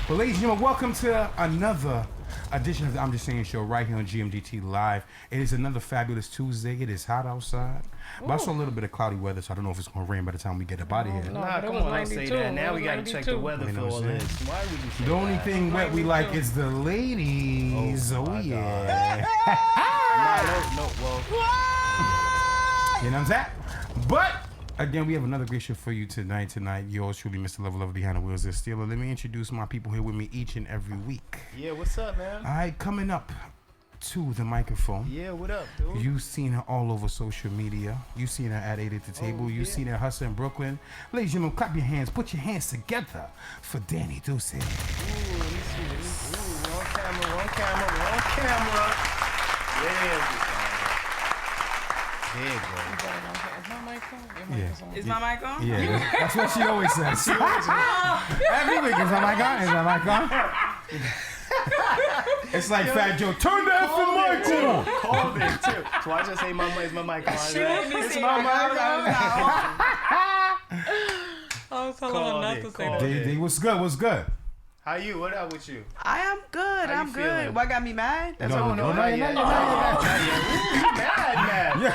But ladies and gentlemen, welcome to another edition of the I'm Just Saying show right here on GMDT Live. It is another fabulous Tuesday. It is hot outside. But I saw a little bit of cloudy weather, so I don't know if it's going to rain by the time we get up out of here. Nah, come on, don't say that. Now we got to check the weather for all this. Why would you say The only thing wet we like is the ladies. Oh yeah. No, well. You know what I'm saying? But again, we have another great show for you tonight. Yours truly, Mr. Level of Behind the Wheels, the Steeler. Let me introduce my people here with me each and every week. Yeah, what's up, man? All right, coming up to the microphone. Yeah, what up, dude? You've seen her all over social media. You've seen her at 8 at the table. You've seen her hustle in Brooklyn. Ladies and gentlemen, clap your hands. Put your hands together for Danny Duce. Ooh, let me see this. Ooh, wrong camera. Yeah, big bro. Is my mic on? Yeah. Is my mic on? Yeah, that's what she always says. Every week, is my mic on? Is my mic on? It's like Fat Joe, turn that for mic on. Called it too. So I just say my mic on. She wouldn't be It's saying my mic that. on. I was telling her not to say that. Daye, what's good? What's good? How you? What up with you? I am good. How I'm you good. feeling? What got me mad? That's No, all. no, Not no, yet. no, no, Mad.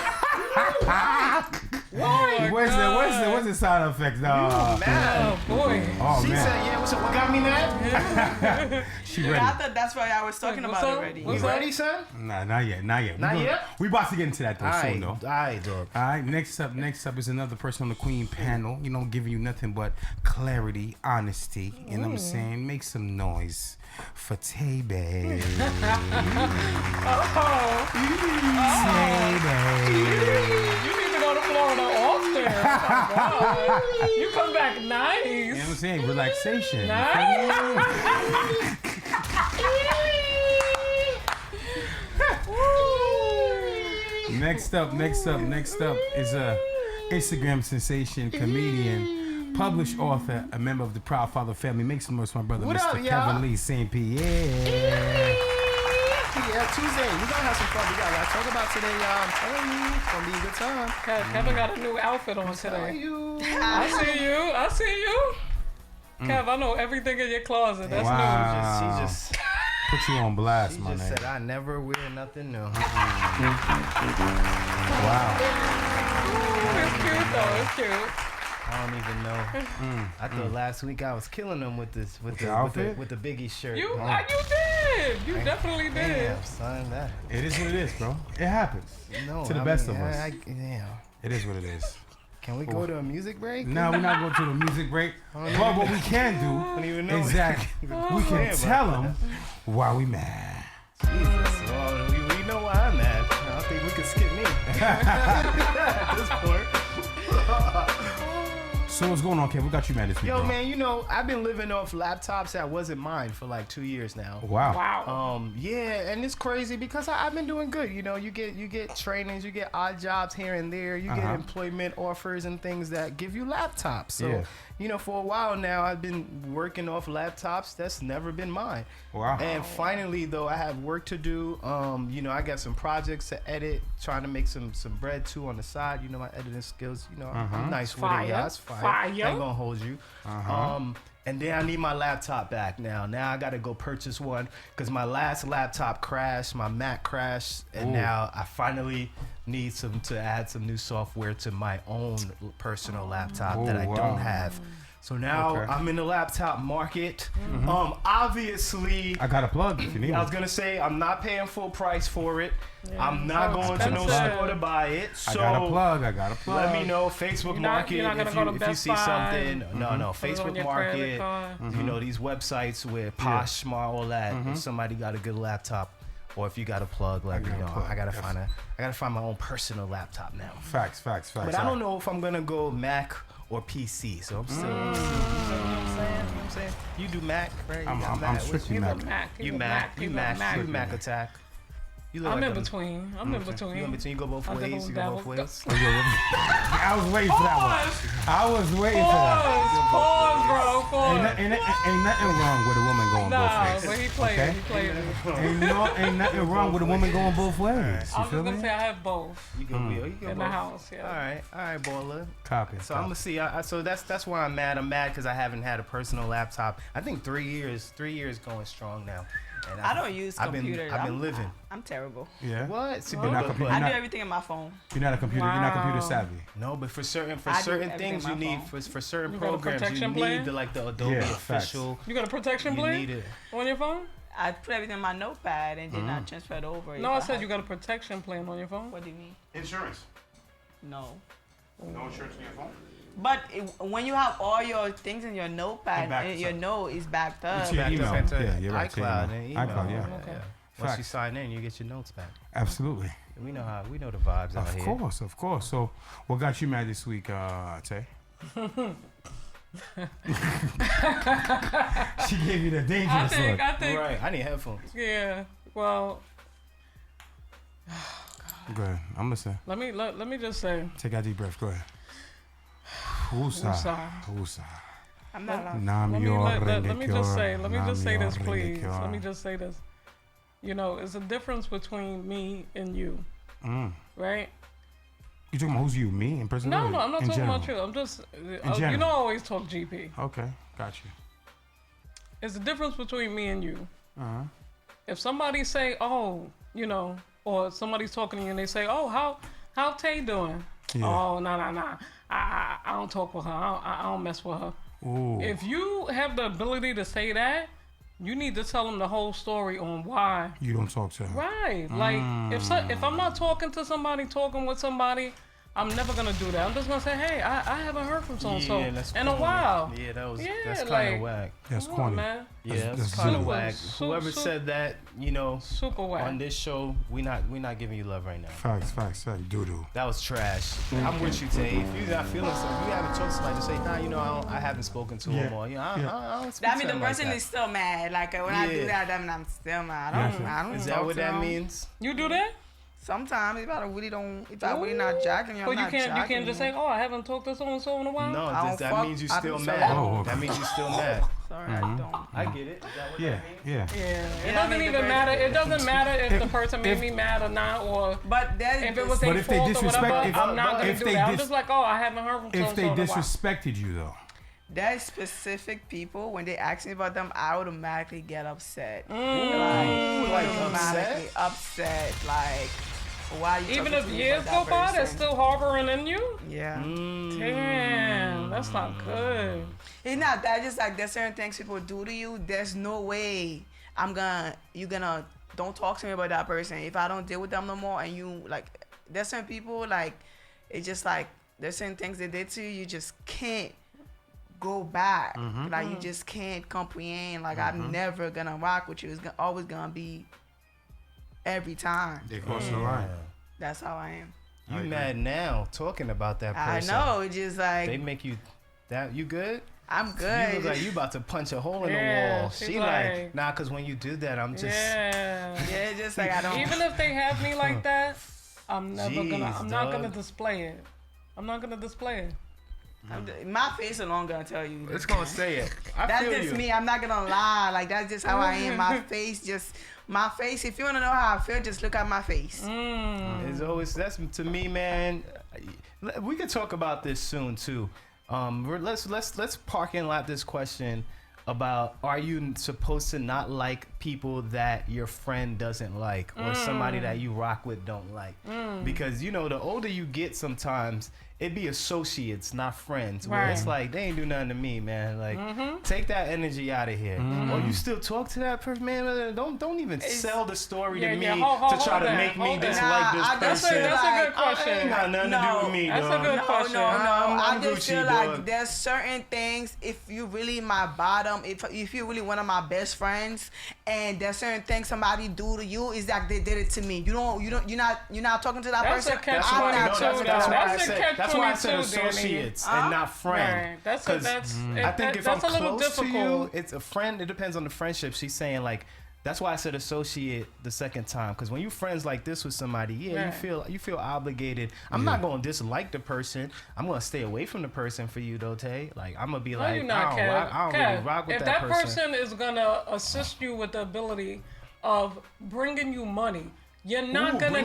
Oh, What's the sound effects? Mad. Oh boy. Oh She man, said, yeah, what's up? What got me mad? she I ready? thought that's what I was talking What's about up? already. You ready, son? Nah, not yet. Not yet? We about to get into that though soon though. Alright, dog. All right, next up is another person on the Queen panel. You know, giving you nothing but clarity, honesty. You know what I'm saying? Make some noise for Taye. Taye. You need to go to Florida often. Oh my God. You come back nice. You know what I'm saying? Relaxation. Next up is a Instagram sensation, comedian, published author, a member of the Proud Father family. Make some noise for my brother, What Mr. up, y'all? Kevin Lee St. Pierre. Yeah, Tuesday. We're gonna have some fun. We got a lot to talk about today, y'all. I'm telling you, it's gonna be a good time. Kevin got a new outfit on Telling today. you. I see you. Kev, I know everything in your closet. That's Wow. She just Put you on blast, She my just man. said, I never wear nothing new. Wow. Ooh, it's cute though. It's cute. I don't even know. I thought last week I was killing them with this, with the outfit? with the Biggie shirt. You did. You definitely did. Damn, son, that. It is what it is, bro. It happens. No, To the I best mean, of us. Damn. It is what it is. Can we go to a music break? No, we're not going to the music break. But what we can I don't even do know. is that we can Damn, tell them why we mad. Jesus. Well, we know why I'm mad. I don't think we can skip me at this point. So what's going on, Kev? What got you mad this week, Yo, bro? man, you know, I've been living off laptops that wasn't mine for like 2 years now. Wow. Wow. Yeah, and it's crazy because I've been doing good. You know, you get trainings, you get odd jobs here and there, you get employment offers and things that give you laptops. So, Yeah. you know, for a while now, I've been working off laptops that's never been mine. Wow. And finally, though, I have work to do. You know, I got some projects to edit, trying to make some bread too on the side. You know, my editing skills. You know, I'm nice with it. Yeah, it's fire. Ain't gonna hold you. And then I need my laptop back now. Now I gotta go purchase one because my last laptop crashed, my Mac crashed, and now I finally need to add some new software to my own personal laptop that I don't have. So now I'm in the laptop market. Obviously, I got a plug if you need I was one. gonna say I'm not paying full price for it. Yeah, I'm not so going to no expensive. store to buy it. So I got a plug. let me know Facebook Market you're not gonna if go to you Best see Buy. something. No, Put it on Facebook your credit Market. card. You know these websites where Poshmark, all that. If somebody got a good laptop, or if you got a plug, let me know. I gotta find my own personal laptop now. Facts. But I don't know if I'm gonna go Mac or PC. So I'm still. You know what I'm saying? You do Mac, right? You got I'm Mac. strictly He's a Mac. Mac. You He's a Mac. He's You a Mac. You Mac attack. You look I'm like in between. I'm in between. You in between? You go both ways. You go both ways. I was waiting for that one. I was waiting for that. Pause, bro. Pause. Ain't nothing wrong with a woman going both ways. But he played it. He played it. Ain't nothing wrong with a woman going both ways. I You was feel just gonna me? say I have both You go in both. the house. Yeah. All right, baller. Copy. So I'm gonna see. So that's why I'm mad. I'm mad because I haven't had a personal laptop. I think 3 years. 3 years going strong now. And I don't use computers. I've been living. I'm terrible. Yeah. What? See, You're not I do everything in my phone. You're not a computer. You're not computer Wow. savvy. No, but for certain I do certain everything things on you my need phone. for certain You got a programs protection you plan? need the Adobe Yeah, facts. official. You got a protection You plan need it. on your phone? I put everything in my notepad and then I transfer it over. No, I if said have- you got a protection plan on your phone. What do you mean? Insurance. No. No insurance on your phone. But when you have all your things in your notepad, backed and your up. note is backed up. It's your Back to email. center, Yeah, you're right, to your iCloud email. and email. iCloud, yeah. Okay. Once you Facts. sign in, you get your notes back. Absolutely. We know the vibes out here. Of course. So, what got you mad this week, Taye? She gave you the dangerous look. I think, Right. I need headphones. yeah. Well, Go ahead. I'm listening. let me just say, Take a deep breath. Go ahead. Woosah. Woosah. Woosah. I'm not allowed. Nam let me yor let me just say, rengekyor, let me just nam say this, yor please. rengekyor. Let me just say this. You know, it's a difference between me and you, right? You talking about who's you? Me in person? No, or I'm not in talking general? about you. I'm just, you general. know, I always talk GP. Okay, got you. It's the difference between me and you. Uh-huh. If somebody say, oh, you know, or somebody's talking to you and they say, oh, how Taye doing? Yeah. Oh, nah. I don't talk with her. I don't mess with her. Ooh. If you have the ability to say that, you need to tell them the whole story on why. You don't talk to her. Right. Like, if I'm not talking to somebody, talking with somebody, I'm never going to do that. I'm just going to say, hey, I haven't heard from so-and-so that's in a corny. while. Yeah, that's Yeah, kind like- of whack. That's Come corny. on, man. Yeah, that's that's kind of super- whack. Whoever super- said that, you know, Super whack. on this show, we not giving you love right now. Facts. Doo-doo. That was trash. I'm with you, Taye. If you're not feeling something, if you haven't talked to somebody, just say, nah, you know, I haven't spoken to him, or you know, I don't speak That to means him the person like is still mad. Like when I do Yeah. that, that means I'm still mad. I don't Is talk that what to that them. means? You do that? Sometimes if I really don't, if I really not jacking you, I'm But you not can't jacking just say, oh, I haven't talked to so-and-so in a while? No, I don't that fuck- means you I still don't say mad. that. Oh, That means you still mad. Sorry, I don't. I get it. Is that what Yeah, that means? yeah. Yeah, it Yeah, I doesn't mean, the even person- matter. It doesn't matter if the person made me mad or not, or But that's if it was But their if they fault or disrespect- whatever. if- I'm not gonna if do they that. I'm dis- just like, oh, I haven't heard from If so-and-so they in a while. disrespected you though, there's specific people when they ask me about them, I automatically get upset. Like Automatically upset. Like, why you Even talking if to me years about go that by, they're person? still harboring in you. Yeah. Damn, that's not good. It's not that. Just like there's certain things people do to you. There's no way you're gonna don't talk to me about that person if I don't deal with them no more. And you like, there's certain people like, it's just like there's certain things they did to you. You just can't go back. Like you just can't comprehend. Like I'm never gonna rock with you. It's always gonna be every time. they cross the line. That's how I am. You mad now talking about that person? I know. It's just like They make you that you good? I'm You good. look like you about to punch a hole in the Yeah, wall. she's She like, nah, cause when you do that, I'm just Yeah. yeah, just like I don't. Even if they have me like that, I'm never Jeez, gonna. I'm not gonna dog. display it. I'm not gonna display it. My face alone gonna tell you. it's gonna say it. I That's feel just you. me. I'm not gonna lie. Like that's just how I am. My face, If you wanna know how I feel, just look at my face. It's always that's to me, man. We could talk about this soon too. Let's parking lot this question about are you supposed to not like people that your friend doesn't like or somebody that you rock with don't like? Because you know the older you get, sometimes it be associates, not friends. Where it's Right. like they ain't do nothing to me, man. Like take that energy out of here. Or you still talk to that person, man. Don't even sell the story to me to try to make me dislike this person. That's a good Ain't question. got nothing to do with me, That's a dog. good No, question. I I'm just Gucci, feel like dog. there's certain things. If you really my bottom, if you really one of my best friends, and there's certain things somebody do to you, is like they did it to me. You're not talking to that That's a person. catch I'm twenty not two. talking to That's that why I person. said That's why I said 22, Danny. associates and not friend. Right. That's 'Cause that's. I think if that's I'm a little close to you, difficult. it's a friend. It depends on the friendship. She's saying like That's why I said associate the second time, because when you friends like this with somebody, you feel obligated. I'm not gonna dislike the person. I'm gonna stay away from the person for you, though, Tay. Like I'm gonna be like, you're not, I don't really rock with if that person. If that person is gonna assist you with the ability of bringing you money, you're not gonna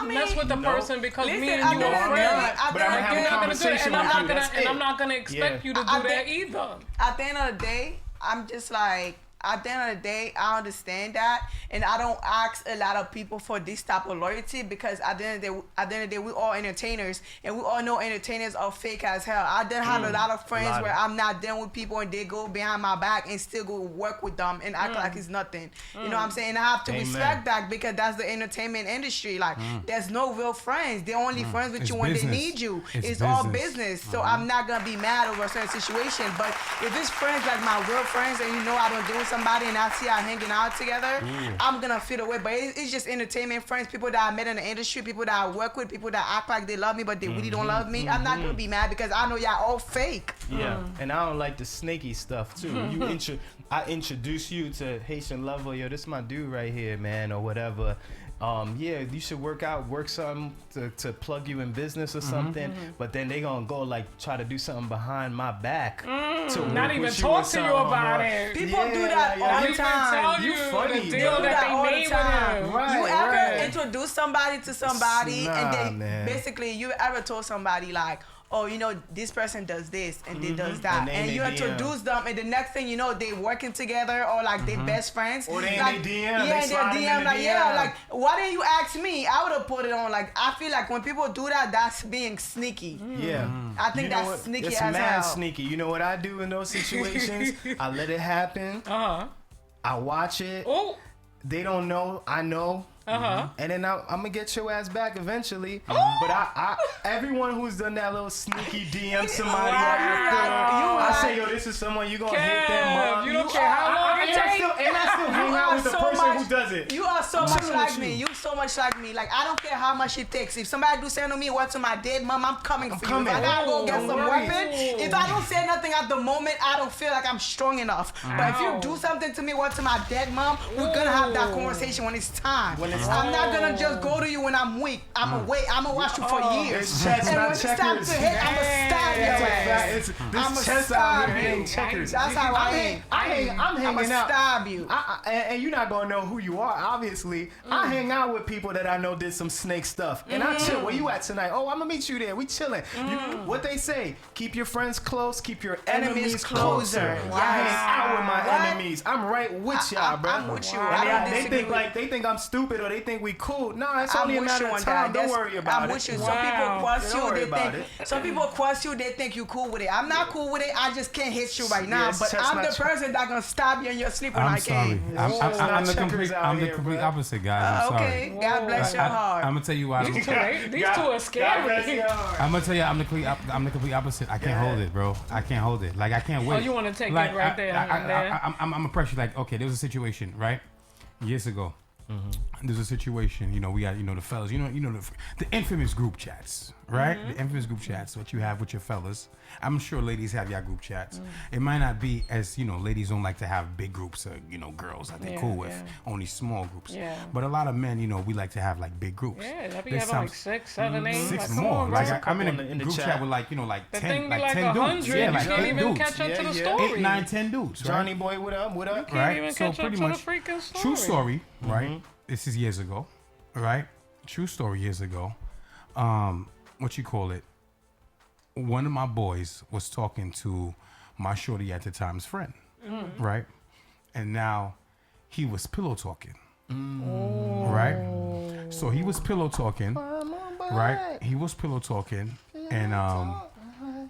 mess with the person because me and you are friends. But I'm having a conversation with you. And I'm not gonna expect you to do that either. At the end of the day, I'm just like, at the end of the day, I understand that, and I don't ask a lot of people for this type of loyalty because at the end of the day, we all entertainers, and we all know entertainers are fake as hell. I done have a lot of friends where I'm not dealing with people and they go behind my back and still go work with them and act like it's nothing. You know what I'm saying? And I have to respect that because that's the entertainment industry. Like, there's no real friends. They're only friends with you when they need you. It's all business. So I'm not gonna be mad over a certain situation. But if it's friends like my real friends and you know I don't deal with somebody and I see us hanging out together, I'm gonna feel away. But it's just entertainment friends, people that I met in the industry, people that I work with, people that act like they love me but they really don't love me. I'm not gonna be mad because I know y'all all fake. Yeah, and I don't like the snaky stuff too. I introduce you to Haitian Lover, yo, this is my dude right here, man, or whatever. You should work something to plug you in business or something, but then they gonna go like try to do something behind my back to not even talk to you about it. People do that all the time. You funny. The deal that they made with him. You ever introduce somebody to somebody and man. basically you ever told somebody like, oh, you know, this person does this and they does that, and you introduce them, and the next thing you know, they working together or like they best friends. Or they like, in their DM. Yeah, in their DM. Like, like, why didn't you ask me? I would have put it on. Like, I feel like when people do that, that's being sneaky. Yeah. I think that's sneaky it's as mad hell. sneaky. You know what I do in those situations? I let it happen. I watch it. Oh. They don't know. I know. And then I'm gonna get your ass back eventually. But I everyone who's done that little sneaky DM somebody I say, yo, this is someone you gonna hit them up. You don't care how long it takes. And I still hang out with the person who does it. You are so much like me. You so much like me. Like, I don't care how much it takes. If somebody do say to me, "What's to my dead mom?" I'm coming for you. If I gotta go get some weapon, if I don't say nothing at the moment, I don't feel like I'm strong enough. But if you do something to me, "What's to my dead mom?" We're gonna have that conversation when it's time. I'm not gonna just go to you when I'm weak. I'm gonna wait. I'm gonna watch you for years. It's chess, and not when it's time checkers. to hit, I'm gonna stab your ass. This chess out here ain't checkers. That's how I am. I'm hanging out. Stab you. And you're not gonna know who you are, obviously. I hang out with people that I know did some snake stuff, and I chill. Where you at tonight? Oh, I'm gonna meet you there. We chilling. What they say? Keep your friends close. Keep your enemies closer. Yes. I hang out with my enemies. I'm right with y'all, bro. I'm with you. And they think I'm stupid or they think we cool. No, it's only a matter of time. Don't worry about it. I'm with you. Some people cross you. They think. it. Some people cross you. They think you cool with it. I'm not cool with it. I just can't hit you right now. Yes, But I'm the chestnut. person that gonna stab you in your sleep when I I'm sorry. can. I'm the checkers out complete here, bro. opposite, guys. I'm sorry. Okay. God bless your heart. I'm gonna tell you why. These two are scary. I'm gonna tell you, I'm the complete opposite. I can't hold it, bro. I can't hold it. Like, I can't wait. Oh, you want to take like, it right there? I'm a pressure. Like, okay, there was a situation, right? Years ago. There's a situation, you know, we got, you know, the fellas, you know, the infamous group chats, right? The infamous group chats, what you have with your fellas. I'm sure ladies have your group chats. It might not be as, you know, ladies don't like to have big groups of, you know, girls that they're cool with, only small groups. Yeah. But a lot of men, you know, we like to have like big groups. Yeah, that be having like 6, 7, 8. Six like, more. on, Like, I'm in a in the group chat. chat with like, you know, like the 10, thing be like like 10 100. dudes. Yeah, like you can't 8 even dudes. catch up to the Yeah. story. 8, 9, 10 dudes, right? Johnny boy, what up? What up? Can't even catch up pretty to much, the freaking story. true story, right? This is years ago, right? True story years ago. What you call it? One of my boys was talking to my shorty at the time's friend, right? And now he was pillow talking, right? So he was pillow talking, right? He was pillow talking, and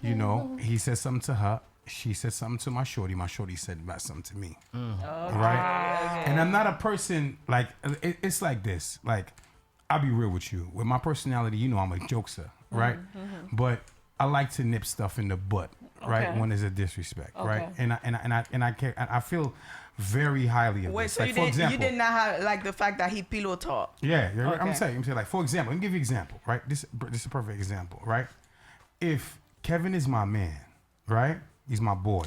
you know, he said something to her. She said something to my shorty. My shorty said about something to me. Right? And I'm not a person, like, it's like this. Like, I'll be real with you. With my personality, you know I'm a jokester, right? But I like to nip stuff in the butt, right? Okay. When there's a disrespect, right? And I feel very highly of Wait, this. so Like, you did not have like the fact that he pillow talk. Yeah, I'm Okay. gonna say like, for example, let me give you an example, right? This is a perfect example, right? If Kevin is my man, right? He's my boy,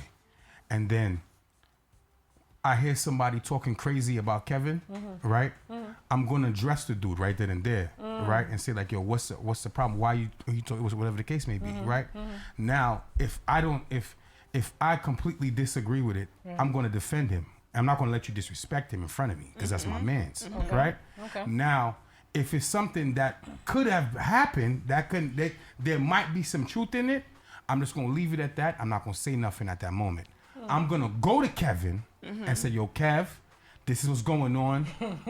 and then I hear somebody talking crazy about Kevin, right? I'm gonna address the dude right then and there, right? And say like, yo, what's the problem? Why you talk, whatever the case may be, right? Now, if I completely disagree with it, I'm gonna defend him. I'm not gonna let you disrespect him in front of me because that's my man's, right? Okay. Now, if it's something that could have happened, there might be some truth in it. I'm just gonna leave it at that. I'm not gonna say nothing at that moment. I'm gonna go to Kevin and say, yo, Kev, this is what's going on.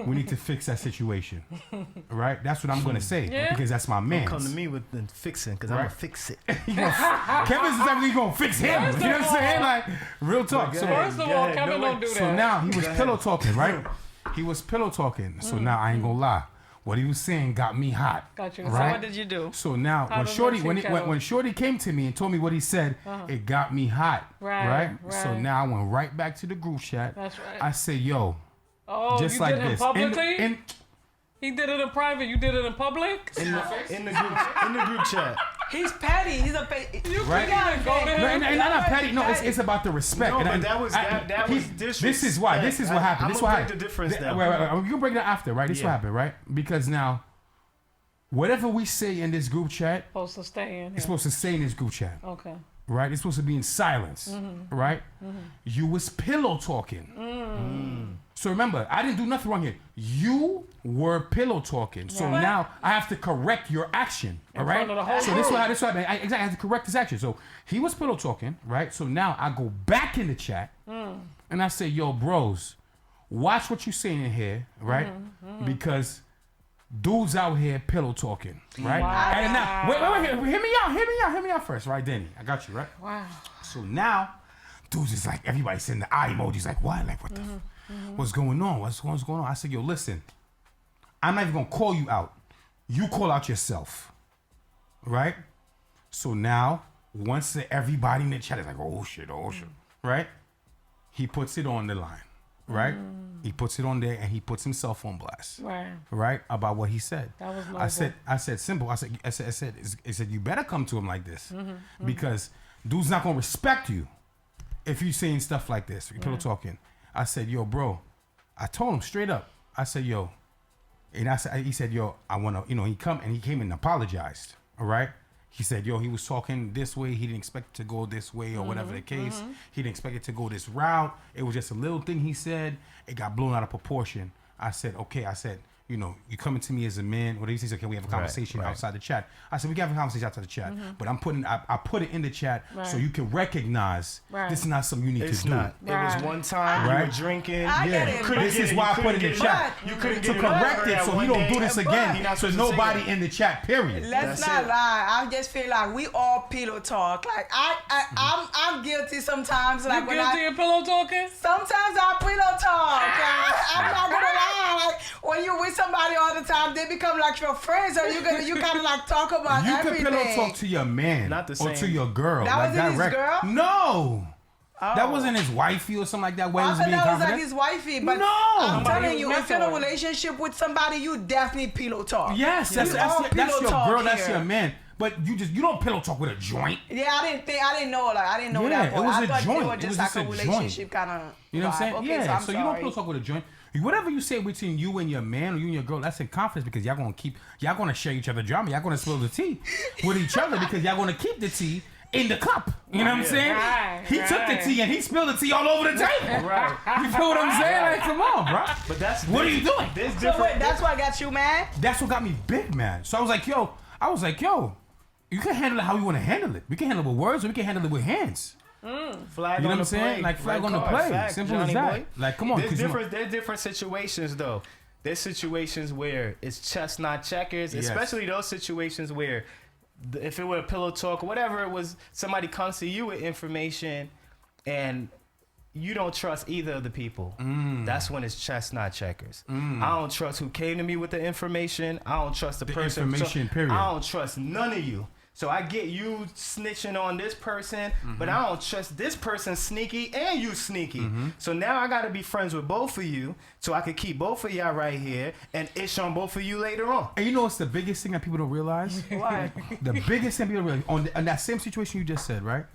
We need to fix that situation. Right? That's what I'm gonna say because that's my man. Come to me with the fixing because I'm gonna fix it. Kevin's definitely gonna fix him. You know what I'm saying? Like real talk. So First of all, Kevin don't do that. So now he was pillow talking, right? He was pillow talking. So now I ain't gonna lie. What he was saying got me hot. Got you. Right? So what did you do? So now when Shorty came to me and told me what he said, it got me hot. Right? So now I went right back to the group chat. That's right. I said, yo, just you like did it this. Publicly? He did it in private. You did it in public? In the group chat. He's petty. He's a petty. You Right? can't go to him. And I'm not petty. No, it's about the respect. No, and but that was disrespect. This is why. This is what happened. This is what break happened. the difference down. Wait. You can break that after, right? This is what happened, right? Because now, whatever we say in this group chat, Supposed to stay in here. it's supposed to stay in this group chat. Okay. Right? It's supposed to be in silence. Right? You was pillow talking. So remember, I didn't do nothing wrong here. You were pillow talking. So now I have to correct your action. All right? front of the whole So this is what happened. I have to correct his action. So he was pillow talking, right? So now I go back in the chat and I say, yo, bros, watch what you saying in here, right? Because dudes out here pillow talking, right? Wow. And now, wait, hear me out first, right, Danny? I got you, right? Wow. So now, dudes is like, everybody's sending the eye emojis, like, what? Like, what the what's going on? What's going on? I said, yo, listen, I'm not even gonna call you out. You call out yourself, right? So now, once everybody in the chat is like, oh shit, right? He puts it on the line, right? He puts it on there and he puts himself on blast, right? About what he said. That was noble. I said simple. I said, you better come to him like this because dude's not gonna respect you if you saying stuff like this. You're pillow talking. I said, yo, bro. I told him straight up. I said, yo, and he said, yo, I wanna, he came and apologized. All right. He said, yo, he was talking this way. He didn't expect it to go this way or whatever the case. He didn't expect it to go this route. It was just a little thing he said. It got blown out of proportion. I said, okay. I said, you coming to me as a man. What he says, okay, we have a conversation outside the chat. I said, we can have a conversation outside the chat. But I put it in the chat so you can recognize this is not something you need to do. It was one time you were drinking. This is why I put it in the chat. You couldn't to correct it so he don't do this again. So nobody in the chat, period. Let's not lie. I just feel like we all pillow talk. Like I'm guilty sometimes. Like You guilty of pillow talking? Sometimes I pillow talk. Like, I'm not gonna lie. Like when you with somebody all the time, they become like your friends, or you kind of like talk about everything. You can pillow talk to your man Not the same. or to your girl. That like wasn't his girl? No. Oh. That wasn't his wifey or something like that. Where I he was thought being that was confident. like his wifey, but No. I'm telling you, if you're in a with. relationship with somebody, you definitely pillow talk. Yes, that's pillow your talk girl. That's here. your man. But you don't pillow talk with a joint. Yeah, I didn't know Yeah, that part. it was I a thought joint. they were It just was like just a a joint. relationship kind of. You know what I'm saying? Okay, Yeah. so So you don't pillow talk with a joint. Whatever you say between you and your man or you and your girl, that's in confidence because y'all gonna share each other drama. Y'all gonna spill the tea with each other because y'all gonna keep the tea in the cup. You know what I'm saying? He took the tea and he spilled the tea all over the table. Right. You feel what I'm saying? Like, come on, bro. But What are you doing? There's So different. wait, that's what got you mad? That's what got me big, man. So I was like, yo, you can handle it how you want to handle it. We can handle it with words or we can handle it with hands. Flag You know on what I'm the saying? play. Like flag Red on the card. play. Fact, Simple Johnny as that. boy. Like, come on. There's different situations though. There's situations where it's chess, not checkers. Yes. Especially those situations where, if it were a pillow talk or whatever it was, somebody comes to you with information, and you don't trust either of the people. That's when it's chess, not checkers. I don't trust who came to me with the information. I don't trust the person. information, period. I don't trust none of you. So I get you snitching on this person, but I don't trust this person sneaky and you sneaky. So now I got to be friends with both of you so I can keep both of y'all right here and ish on both of you later on. And you know what's the biggest thing that people don't realize? Why? The biggest thing people don't realize, on that same situation you just said, right?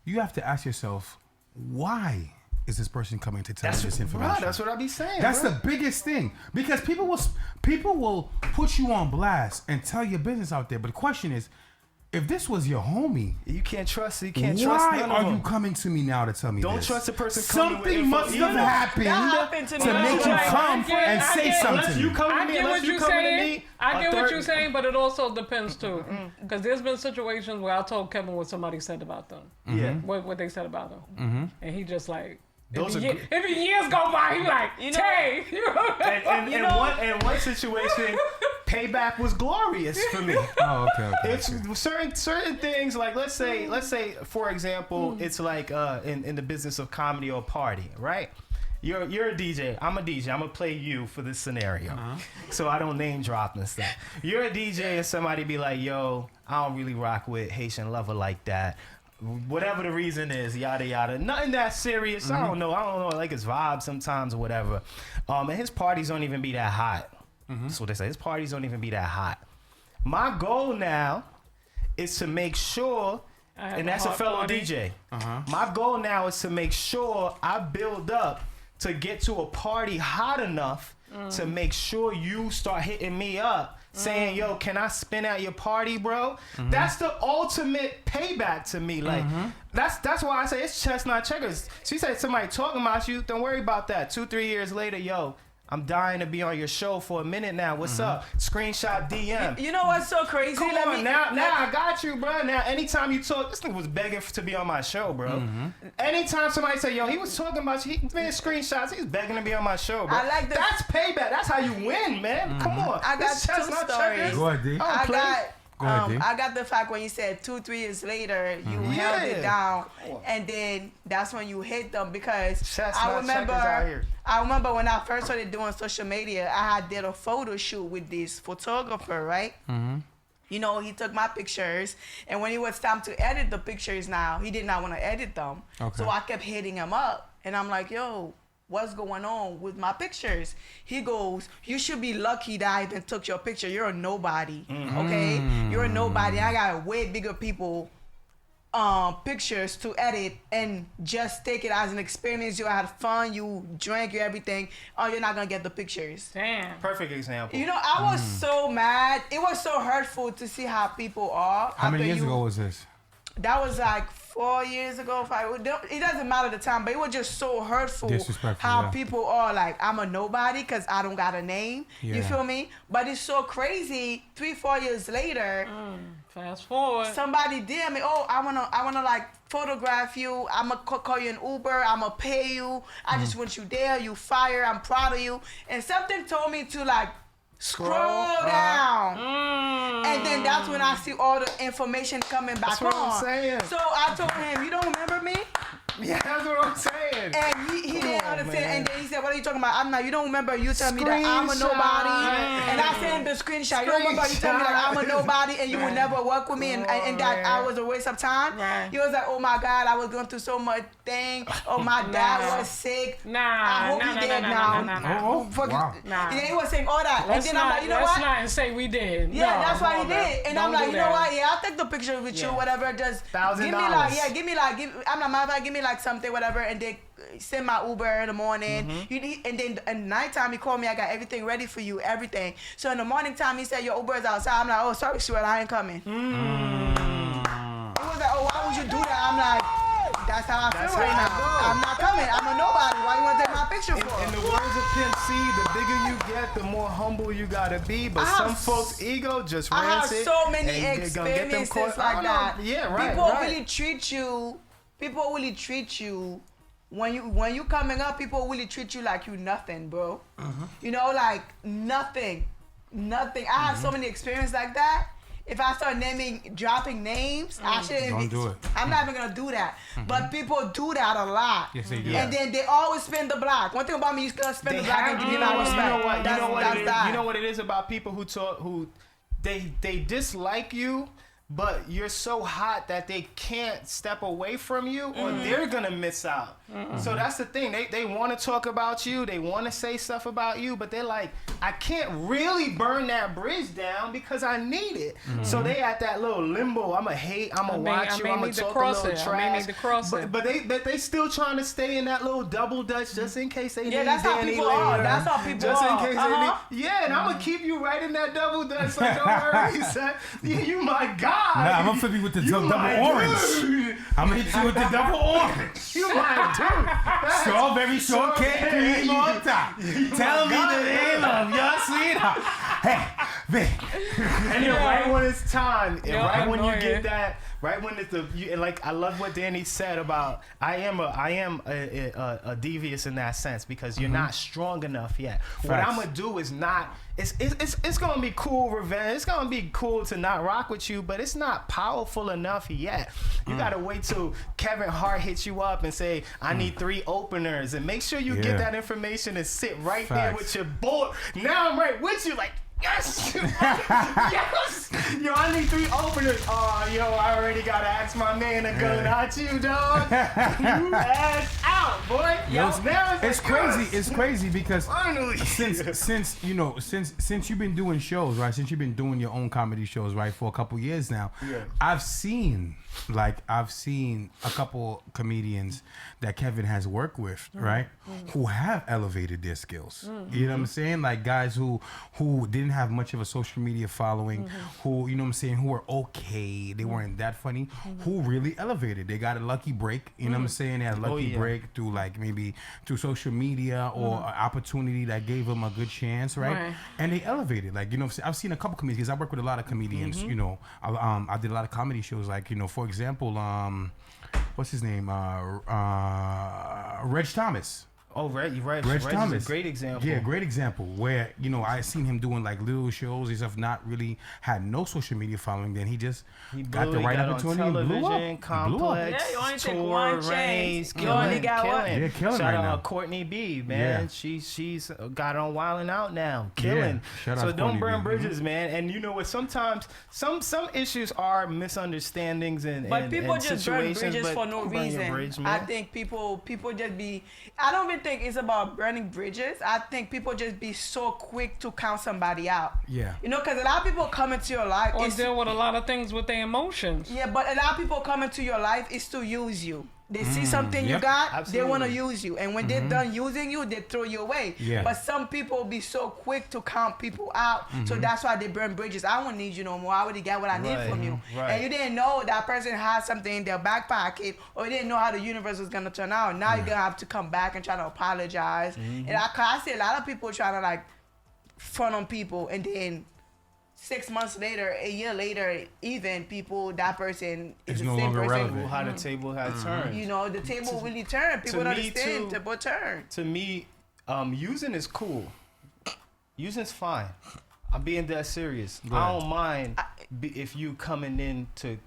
You have to ask yourself, why? is this person coming to tell me this information? Bro, that's what I be saying. That's the biggest thing, because people will put you on blast and tell your business out there. But the question is, if this was your homie, you can't trust. You can't why trust none are of them. you coming to me now to tell me Don't this? trust the person. Something must have happened to to make you come and say something. Unless you come to me, unless you come to me. I get what you're saying, but it also depends too. Because there's been situations where I told Kevin what somebody said about them. Yeah. What they said about them. And he just like, Those if are years go by, he like, Taye. In one situation, payback was glorious for me. Oh, okay. It's certain things, like let's say for example, it's like in the business of comedy or party, right? You're a DJ. I'm a DJ. I'm gonna play you for this scenario, so I don't name drop and stuff. You're a DJ, and somebody be like, "Yo, I don't really rock with Haitian lover like that." Whatever the reason is, yada yada. Nothing that serious. I don't know. Like his vibe sometimes or whatever. And his parties don't even be that hot. That's what they say. His parties don't even be that hot. My goal now is to make sure, and that's a fellow party. DJ. My goal now is to make sure I build up to get to a party hot enough to make sure you start hitting me up saying, yo, can I spin at your party, bro? That's the ultimate payback to me. Like, that's why I say it's chestnut checkers. She said somebody talking about you, don't worry about that. 2-3 years later, yo, I'm dying to be on your show for a minute now. What's up? Screenshot DM. You know what's so crazy? Come on, now I got you, bro. Now, anytime you talk, this nigga was begging to be on my show, bro. Anytime somebody say, yo, he was talking about you, he made screenshots, he's begging to be on my show, bro. I like this. That's payback. That's how you win, man. Come on. I got This two chestnut stories. checkers. Go ahead, D. I got. Go ahead, D. I got the fact when you said 2-3 years later you held it down, and then that's when you hit them, because Chestnut checkers out here. I remember when I first started doing social media, I did a photo shoot with this photographer, right? You know, he took my pictures, and when it was time to edit the pictures now, he did not want to edit them. Okay. So I kept hitting him up, and I'm like, yo, what's going on with my pictures? He goes, you should be lucky that I even took your picture. You're a nobody, okay? You're a nobody. I got way bigger people pictures to edit, and just take it as an experience. You had fun, you drank, you everything. Oh, you're not gonna get the pictures. Damn. Perfect example. You know, I was so mad. It was so hurtful to see how people are. How many years ago was this? That was like 4 years ago. 5. It doesn't matter the time, but it was just so hurtful Disrespectful, how yeah. people are like, I'm a nobody because I don't got a name. Yeah. You feel me? But it's so crazy. 3-4 years later, Fast forward. somebody DM me, oh, I wanna like photograph you. I'ma call you an Uber. I'ma pay you. I just want you there. You fire. I'm proud of you. And something told me to like scroll down. And then that's when I see all the information coming back That's what on. I'm saying. So I told him, you don't remember me? Yeah, that's what I'm saying. And he didn't understand. man. And then he said, what are you talking about? I'm not, you don't remember you telling me that I'm a nobody. And I sent him the screenshot. You don't remember you telling me that I'm a nobody and you would never work with me and that I was a waste of time? Right. He was like, oh my God, I was going through so much thing. Oh, my dad was sick. I hope he dead now. Oh, wow. Nah. And then he was saying all that. Let's And then I'm like, you know what? not say we did. Yeah, No, that's what he come on, did. And man. I'm Don't like, do you know that. what? Yeah, I'll take the picture with you, Yeah. whatever. Just $1,000. give me like, I'm not mad, give me like something, whatever, and then send my Uber in the morning. And then at nighttime he called me. I got everything ready for you, everything. So in the morning time he said your Uber is outside. I'm like, oh, sorry, sweat, I ain't coming. He was like, oh, why would you do that? I'm like, that's how I feel right now. I'm not coming. I'm a nobody. Why you want to take my picture for? In the words of Pimp C, the bigger you get, the more humble you gotta be. But some folks' ego just I have rancid. so many and you're gonna get them experiences caught- like that. Yeah, right. People right. really treat you. People really treat you when you coming up. People really treat you like you nothing, bro. You know, like nothing. I have so many experiences like that. If I start dropping names, I shouldn't. Don't do it. I'm not even gonna do that. But people do that a lot. Yes, they do. And then they always spin the block. One thing about me, you gonna spin the block and give me my respect. You know what? That's You know what it is about people who they dislike you, but you're so hot that they can't step away from you, or they're gonna miss out. So that's the thing. They want to talk about you. They want to say stuff about you, but they're like, I can't really burn that bridge down because I need it. So they at that little limbo. I'ma hate. I'ma watch you. I'ma talk a little trash. But they still trying to stay in that little double dutch just in case they need that's how Danny people later. are. That's how people just are. in case they need. Yeah, and I'ma keep you right in that double dutch. So don't worry, son. You my guy. Nah, I'm gonna flip you with the double orange. I'm gonna hit you with the double orange. You my dude. Strawberry shortcake cream on top. Tell me the name of your sweetheart. Hey, babe. And then right when it's time, and Yeah, right when you annoying. get that, right when it's and like I love what Danny said about I am a devious in that sense because you're not strong enough yet. What I'm gonna do is not. It's gonna be cool revenge. It's gonna be cool to not rock with you, but it's not powerful enough yet. You gotta wait till Kevin Hart hits you up and say, "I need 3 openers," and make sure you get that information and sit right there with your boy. Now I'm right with you, like. Yes! Yes! Yo, I need 3 openers. Oh, yo, I already gotta ask my man to go, not you, dog. You ass out, boy. Yo, now it's crazy. It's crazy because finally, since you've been doing shows, right? Since you've been doing your own comedy shows, right, for a couple years now, I've seen a couple comedians that Kevin has worked with, right, who have elevated their skills. You know what I'm saying? Like guys who didn't have much of a social media following, who, you know what I'm saying, who were okay, they weren't that funny, who really elevated. They got a lucky break, you know what I'm saying? They had a lucky break through maybe through social media or an opportunity that gave them a good chance, right? And they elevated. Like, you know, I've seen a couple comedians. I work with a lot of comedians, you know. I did a lot of comedy shows, like, you know, for example, what's his name? Reg Thomas. Oh, Reg Thomas is a great example. Yeah, great example. Where, you know, I seen him doing like little shows and stuff, not really had no social media following. Then he got the right opportunity and blew up. Complex, Yeah, you only take tour, one race, chance. You killing, only got one. Yeah, killing Shout right out now. Courtney B, man. Yeah. She's got on Wildin' Out now, killing. Shout out So don't Courtney burn B. bridges, man. And you know what? Sometimes some issues are misunderstandings and But people and just burn situations, bridges but for no don't burn your reason. bridge, I man. think people just be. I don't even think it's about burning bridges. I think people just be so quick to count somebody out. Yeah. You know, because a lot of people come into your life. Or deal with a lot of things with their emotions. Yeah, but a lot of people come into your life is to use you. They see something you got, Absolutely. they want to use you. And when they're done using you, they throw you away. Yeah. But some people be so quick to count people out. So that's why they burn bridges. I don't need you no more. I already got what I need from you. Right. And you didn't know that person had something in their back pocket, or you didn't know how the universe was going to turn out. Now you're going to have to come back and try to apologize. And I see a lot of people trying to like front on people, and then 6 months later, a year later, even people, that person is It's the no same longer person. relevant. How the table had turned. You know, the table really turned. People don't me, understand. too. Table turn. To me, using is cool. Using's fine. I'm being that serious. I don't mind if you coming in to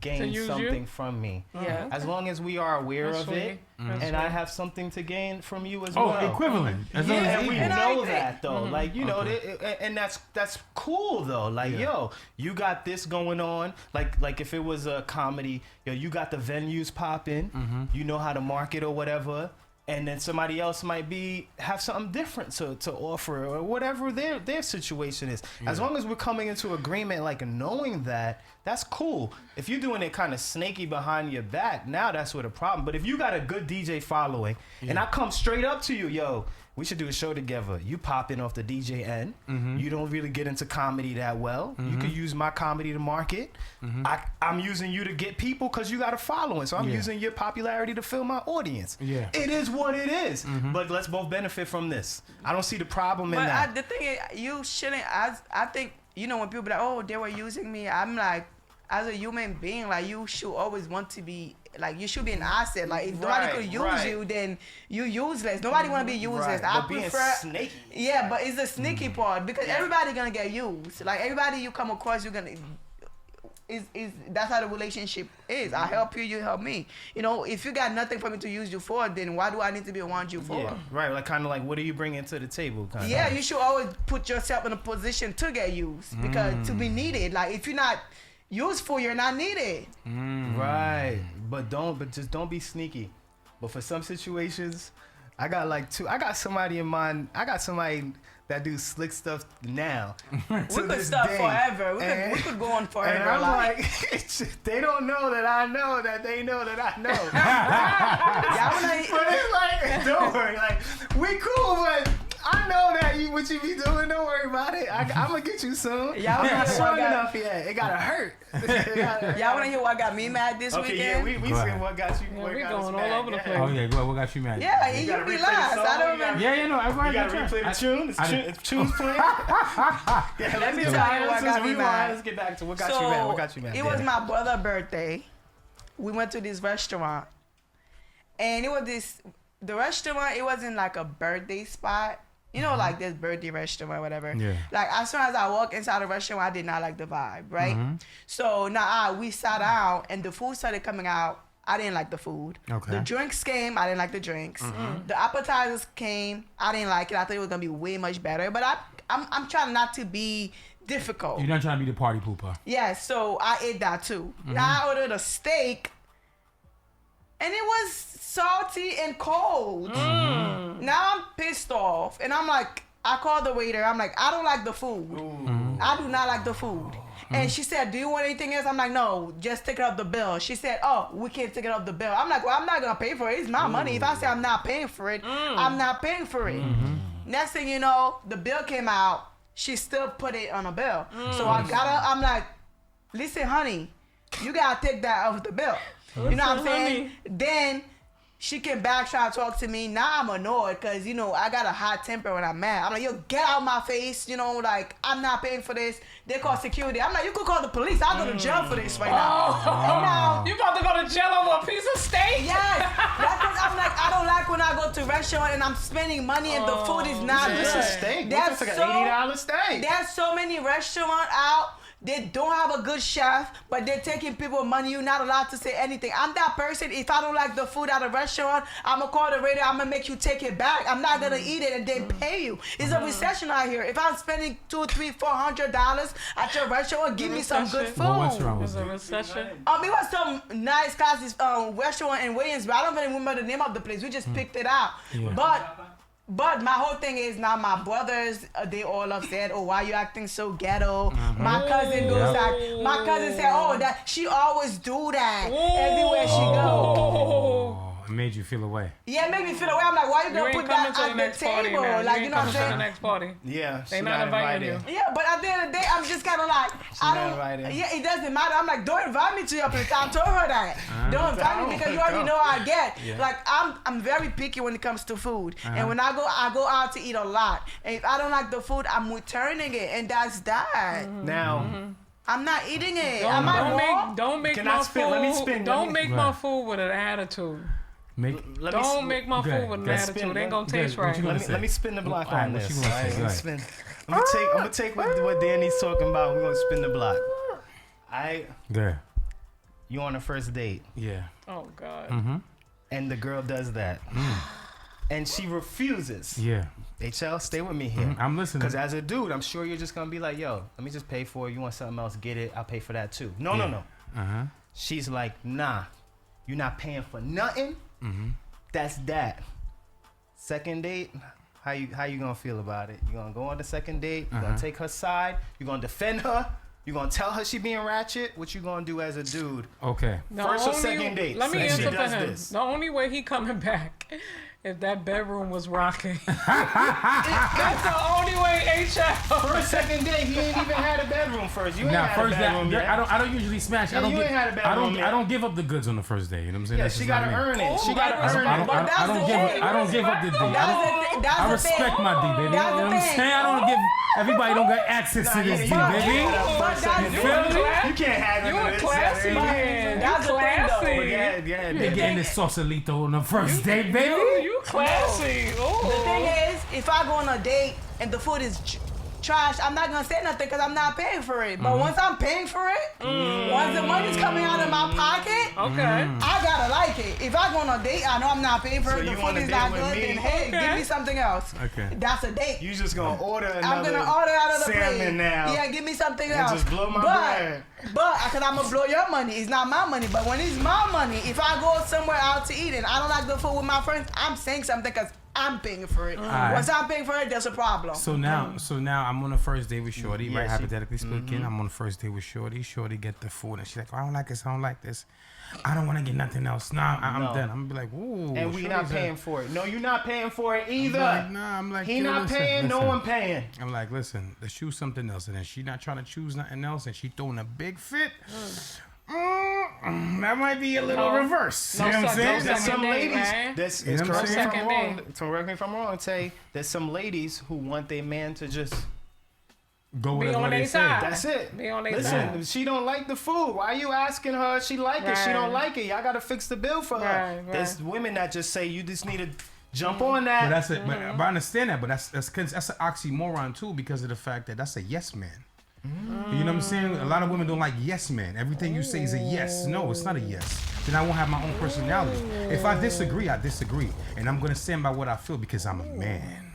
gain use something you? from me. Yeah. As long as we are aware That's of it, sweet. That's and I sweet. have something to gain from you as Oh, well. equivalent. As long as Yeah, it's we equal. And I know agree. that though. Like, you know, and that's cool though. Like, yo, you got this going on. Like if it was a comedy, yo, you got the venues popping. You know how to market or whatever. And then somebody else might have something different to offer or whatever their situation is. As long as we're coming into agreement, like knowing that, that's cool. If you're doing it kind of snaky behind your back, now that's where the problem. But if you got a good DJ following, and I come straight up to you, yo, we should do a show together. You pop in off the DJ end. You don't really get into comedy that well. You could use my comedy to market. I'm using you to get people because you got a following. So I'm using your popularity to fill my audience. Yeah. It is what it is. But let's both benefit from this. I don't see the problem in that. But the thing is, you shouldn't. I think, you know, when people be like, oh, they were using me, I'm like, as a human being, like, you should always want to be, like, you should be an asset. Like, if nobody could use you, then you useless. Nobody want to be useless. I But being prefer snaky. Yeah, but it's the sneaky part, because everybody gonna get used. Like, everybody you come across, you're gonna. Is that's how the relationship is. I help you, you help me. You know, if you got nothing for me to use you for, then why do I need to be around you for? Yeah, right. Like, kind of like, what are you bringing to the table? Kind Yeah, of. you should always put yourself in a position to get used, because to be needed. Like, if you're not useful, you're not needed. Right. But just don't be sneaky. But for some situations, I got like 2. I got somebody in mind. I got somebody that do slick stuff now. We could stop forever. We could go on forever. And I'm like, they don't know that I know that they know that I know. But it's like, don't worry. Like, we cool, but I know that what you be doing. Don't worry about it. I'm gonna get you soon. Y'all I'm not wanna strong enough yet. It gotta hurt. Y'all wanna hear what got me mad this weekend? Yeah, we see what got you. Yeah, what we got going us all mad. over the place. Oh yeah, go ahead. What got you mad? Yeah, You you gotta be replay the last. song, I don't you gotta- remember. Yeah, no, everybody. You gotta replay the tune. It's tune's playing. Yeah, Let me get tell back- you what got me mad. Let's get back to what got you mad. What got you mad? It was my brother's birthday. We went to this restaurant, and it was the restaurant. It wasn't like a birthday spot. You know, like this birthday restaurant, whatever. Yeah. Like as soon as I walked inside the restaurant, I did not like the vibe, right? So now we sat down, and the food started coming out. I didn't like the food. Okay. The drinks came. I didn't like the drinks. The appetizers came. I didn't like it. I thought it was gonna be way much better. But I'm trying not to be difficult. You're not trying to be the party pooper. Yeah, so I ate that too. Now I ordered a steak, and it was salty and cold. Now I'm pissed off, and I'm like, I called the waiter. I'm like, I don't like the food. I do not like the food. And she said, do you want anything else? I'm like, no, just take it off the bill. She said, oh, we can't take it off the bill. I'm like, well, I'm not going to pay for it. It's my money. If I say I'm not paying for it, I'm not paying for it. Next thing you know, the bill came out. She still put it on a bill. So I got her. I'm like, listen, honey, you got to take that off the bill. You know what I'm saying? Then she came back trying to talk to me. Now I'm annoyed because, you know, I got a hot temper when I'm mad. I'm like, yo, get out of my face. You know, like, I'm not paying for this. They call security. I'm like, you could call the police. I'll go to jail for this right now. And now, You about to go to jail over a piece of steak? yes. That's 'cause I'm like, I don't like when I go to restaurant and I'm spending money and the food is not This good. is steak. That's This is like an $80 steak. There's so many restaurants out. They don't have a good chef, but they're taking people money. You're not allowed to say anything. I'm that person. If I don't like the food at a restaurant, I'm going to call the waiter. I'm going to make you take it back. I'm not going to eat it and then pay you. It's a recession out here. If I'm spending $200, $300, $400 at your restaurant, give me some good food. What restaurant There's was a it? recession. It was some nice classy restaurant in Williamsburg. I don't even remember the name of the place. We just picked it out. Yeah. But my whole thing is now my brothers, they all upset. Oh, why you acting so ghetto? My cousin goes like, my cousin said, oh, that she always do that everywhere she go. Oh, it made you feel away. Yeah, it made me feel away. I'm like, why you You gonna ain't put coming that to the at next the party table? now. Like, You you ain't know what I'm coming to the saying? next party. Yeah, They she not inviting you. Yeah, but at the end of the day, I'm just kind of like, I not don't. invited. Yeah, it doesn't matter. I'm like, don't invite me to your place. I told her that. Don't invite me because you already know I get. Yeah. Like I'm very picky when it comes to food, and when I go out to eat a lot. And if I don't like the food, I'm returning it, and that's that. Now, I'm not eating it. Am I wrong? Don't make Can my I spin? Let me food. spin. Don't make my Right. food with an attitude. let Don't me, make my Okay, food with an let's attitude. spin. It ain't gonna Okay, taste what right. you gonna let me spin the block Alright, on what this. you gonna say? Alright, Go let me ahead. spin. I'm gonna take what Danny's talking about. We're gonna spin the block. There. You on a first date, Yeah. Oh God. and the girl does that, and she refuses. Yeah. HL, stay with me here. I'm listening. Because as a dude, I'm sure you're just gonna be like, yo, let me just pay for it. You want something else? Get it. I'll pay for that too. No. Uh-huh. She's like, nah, you're not paying for nothing. That's that. Second date, how you gonna feel about it? You gonna go on the second date? You gonna take her side? You gonna defend her? You gonna tell her she being ratchet? What you gonna do as a dude? Okay. The First or only- second date? Let me She answer for does him. this. The only way he coming back if that bedroom was rocking. That's the only way HL. First, second date, he ain't even had a bedroom first. You ain't Now, had first a bedroom that yet. I don't usually smash. Yeah, I don't you give, ain't had a I bedroom don't yet. I don't give up the goods on the first day. You know what I'm saying? Yeah, That's she just not gotta me. earn it. She Oh, gotta my earn God. it. But that's I don't the give thing. I don't give up the D. That's I the respect thing. my D, baby. You know what I'm thing. saying? I don't give everybody don't got access to this D, Nah, baby. But that's You feel me? You can't have You none a of this. classy man. That's You the thing, though. classy. Yeah. You're getting this sausalito on the first date, baby. You classy. The thing is, if I go on a date and the food is trash, I'm not gonna say nothing because I'm not paying for it. But once I'm paying for it, once the money's coming out of my pocket, Okay. I gotta like it. If I go on a date, I know I'm not paying for So it. The you food on a is date not with good. me? Then hey, Okay. give me something else. Okay. That's a date. You just gonna order another I'm gonna order out of the salmon plate. now. Yeah, give me something And else. just blow my bread. But because I'm gonna blow your money, it's not my money. But when it's my money, if I go somewhere out to eat and I don't like the food with my friends, I'm saying something because I'm paying for it. Alright. Once I'm paying for it, there's a problem. So now I'm on the first date with Shorty, Yeah, right? she- Hypothetically speaking, I'm on the first date with Shorty. Shorty get the food, and she's like, "I don't like this. I don't like this. I don't want to get nothing else. Nah, I'm No. done." I'm gonna be like, "Ooh." And we not Shorty's paying for it. No, you're not paying for it I'm either. like, nah, I'm like, He yo, not listen, paying, no listen. one paying. I'm like, listen, let's choose something else, and then she not trying to choose nothing else, and she throwing a big fit. That might be a little reverse. No You know what I'm such- saying? no There's Second some date, ladies. man. That's You know what I'm correct me if I'm saying? wrong. Second Correct me if I'm wrong. Tay, there's some ladies who want their man to just. Go with Be what on they their say. side. That's it. Be on their Listen, side. if she don't like the food, why you asking her? She like it. She don't Right. like it. Y'all gotta fix the bill for her. Right, There's women that just say you just need to jump on But that. that's it. But I understand that. But that's an oxymoron too, because of the fact that that's a yes man. You know what I'm saying? A lot of women don't like yes man. Everything you say is a yes. No, it's not a yes. Then I won't have my own personality. If I disagree, I disagree, and I'm gonna stand by what I feel because I'm a man.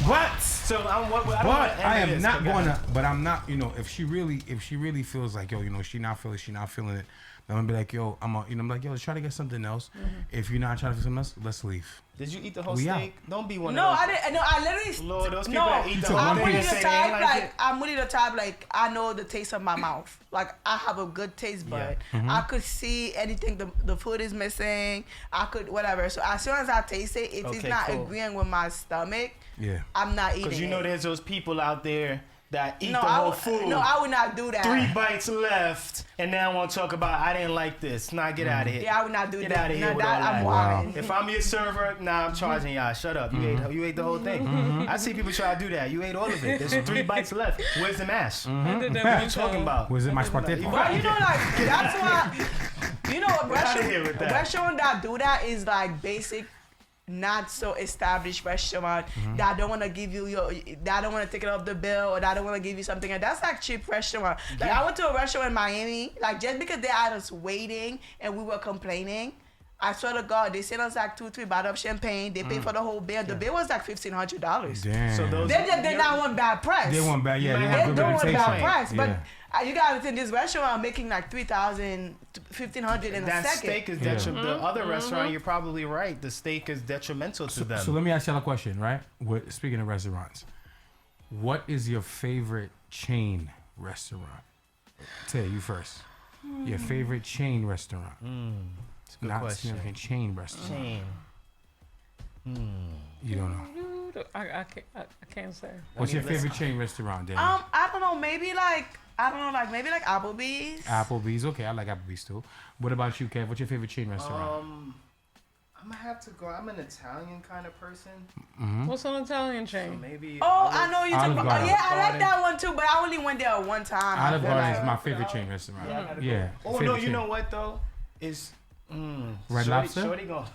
But So I'm what? but I am not gonna. But I'm not. You know, if she really feels like, yo, you know, she not feeling it. Then I'm gonna be like, yo, I'm like, yo, let's try to get something else. If you're not trying to get something else, let's leave. Did you eat the whole We steak? Don't be one No, of those. I didn't. No, I literally. Lord, those people no, that eat the took whole one thing piece. and say they ain't like it. I'm really the type like I know the taste of my mouth. Like I have a good taste bud. I could see anything the food is missing. I could whatever. So as soon as I taste it, if it's Okay, not cool. agreeing with my stomach, Yeah. I'm not eating. Because you know it. there's those people out there that eat No, the I whole would, food. no, I would not do that. 3 bites left, and now I want to talk about I didn't like this. Nah, get out of here. Yeah, I would not do Get that. outta here No, with that all I'm that. wilding. If I'm your server, nah, I'm charging y'all. Shut up. You ate the whole thing. I see people try to do that. You ate all of it. There's 3 bites left. Where's the mash? I did that What are one you talking time. about? Was it my spaghetti? But you know, like that's why. You know, a outta here with that. restaurant that do that is like basic, not so established restaurant that don't want to give you that don't want to take it off the bill or that don't want to give you something. And that's like cheap restaurant. Like I went to a restaurant in Miami, like just because they had us waiting and we were complaining. I swear to God, they sent us like 2-3 bottles of champagne. They paid for the whole bill. The bill was like $1,500. Damn. So those- They just did not want bad press. They want bad. Yeah, they They want They good don't want reputation. bad price, but Yeah. you gotta think this restaurant making like 3,000, 1,500 in a That second. steak is Yeah. detrimental. The other restaurant, you're probably right. The steak is detrimental to them. So let me ask y'all a question, right? Speaking of restaurants, what is your favorite chain restaurant? Tay, you first. Your favorite chain restaurant? It's a good Not question. significant chain restaurant. Chain. You don't know. I can't say. What's your let's- favorite chain restaurant, Dan? I don't know, maybe like maybe like Applebee's. Applebee's. Okay, I like Applebee's too. What about you, Kev? What's your favorite chain restaurant? I'm gonna have to go. I'm an Italian kind of person. What's an Italian So chain? maybe. Oh, I know you talking Olive about. Garden. Yeah, I like Garden. that one too, but I only went there one time. I Olive feel Garden like- is my favorite chain restaurant. Yeah, I gotta go. Yeah. Oh no, favorite you chain. know what though? Is Red Lobster? Shorty gonna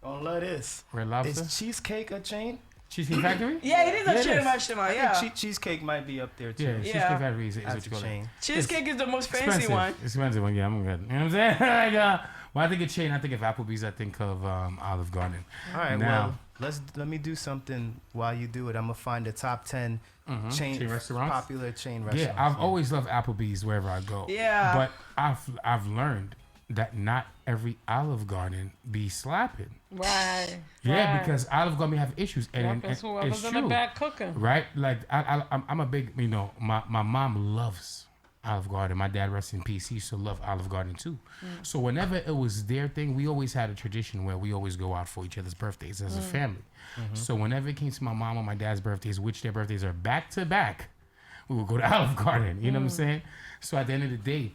love this. Red Lobster? Is Cheesecake a chain? Cheesecake Factory? Yeah, it is a Yeah, it chain is. restaurant. I Yeah, think Cheesecake might be up there too. Yeah, Yeah. Cheesecake Factory is what That's you a call it. chain. cheesecake is the most fancy Expensive. one. Expensive one, yeah, I'm good. You know what I'm saying? like, when I think of chain, I think of Applebee's, I think of Olive Garden. All right, Now- well, let me do something while you do it. I'm gonna find the top 10 Chain restaurants? popular chain restaurants. Yeah, I've always loved Applebee's wherever I go. Yeah. But I've learned that not every Olive Garden be slapping. Right. Yeah, right. because Olive Garden have issues, and, Yep, it's and whoever's it's in true, the back cooking. right? Like I'm a big, you know, my mom loves Olive Garden. My dad, rest in peace, he used to love Olive Garden too. So whenever it was their thing, we always had a tradition where we always go out for each other's birthdays as a family. So whenever it came to my mom or my dad's birthdays, which their birthdays are back to back, we would go to Olive Garden. You know what I'm saying? So at the end of the day,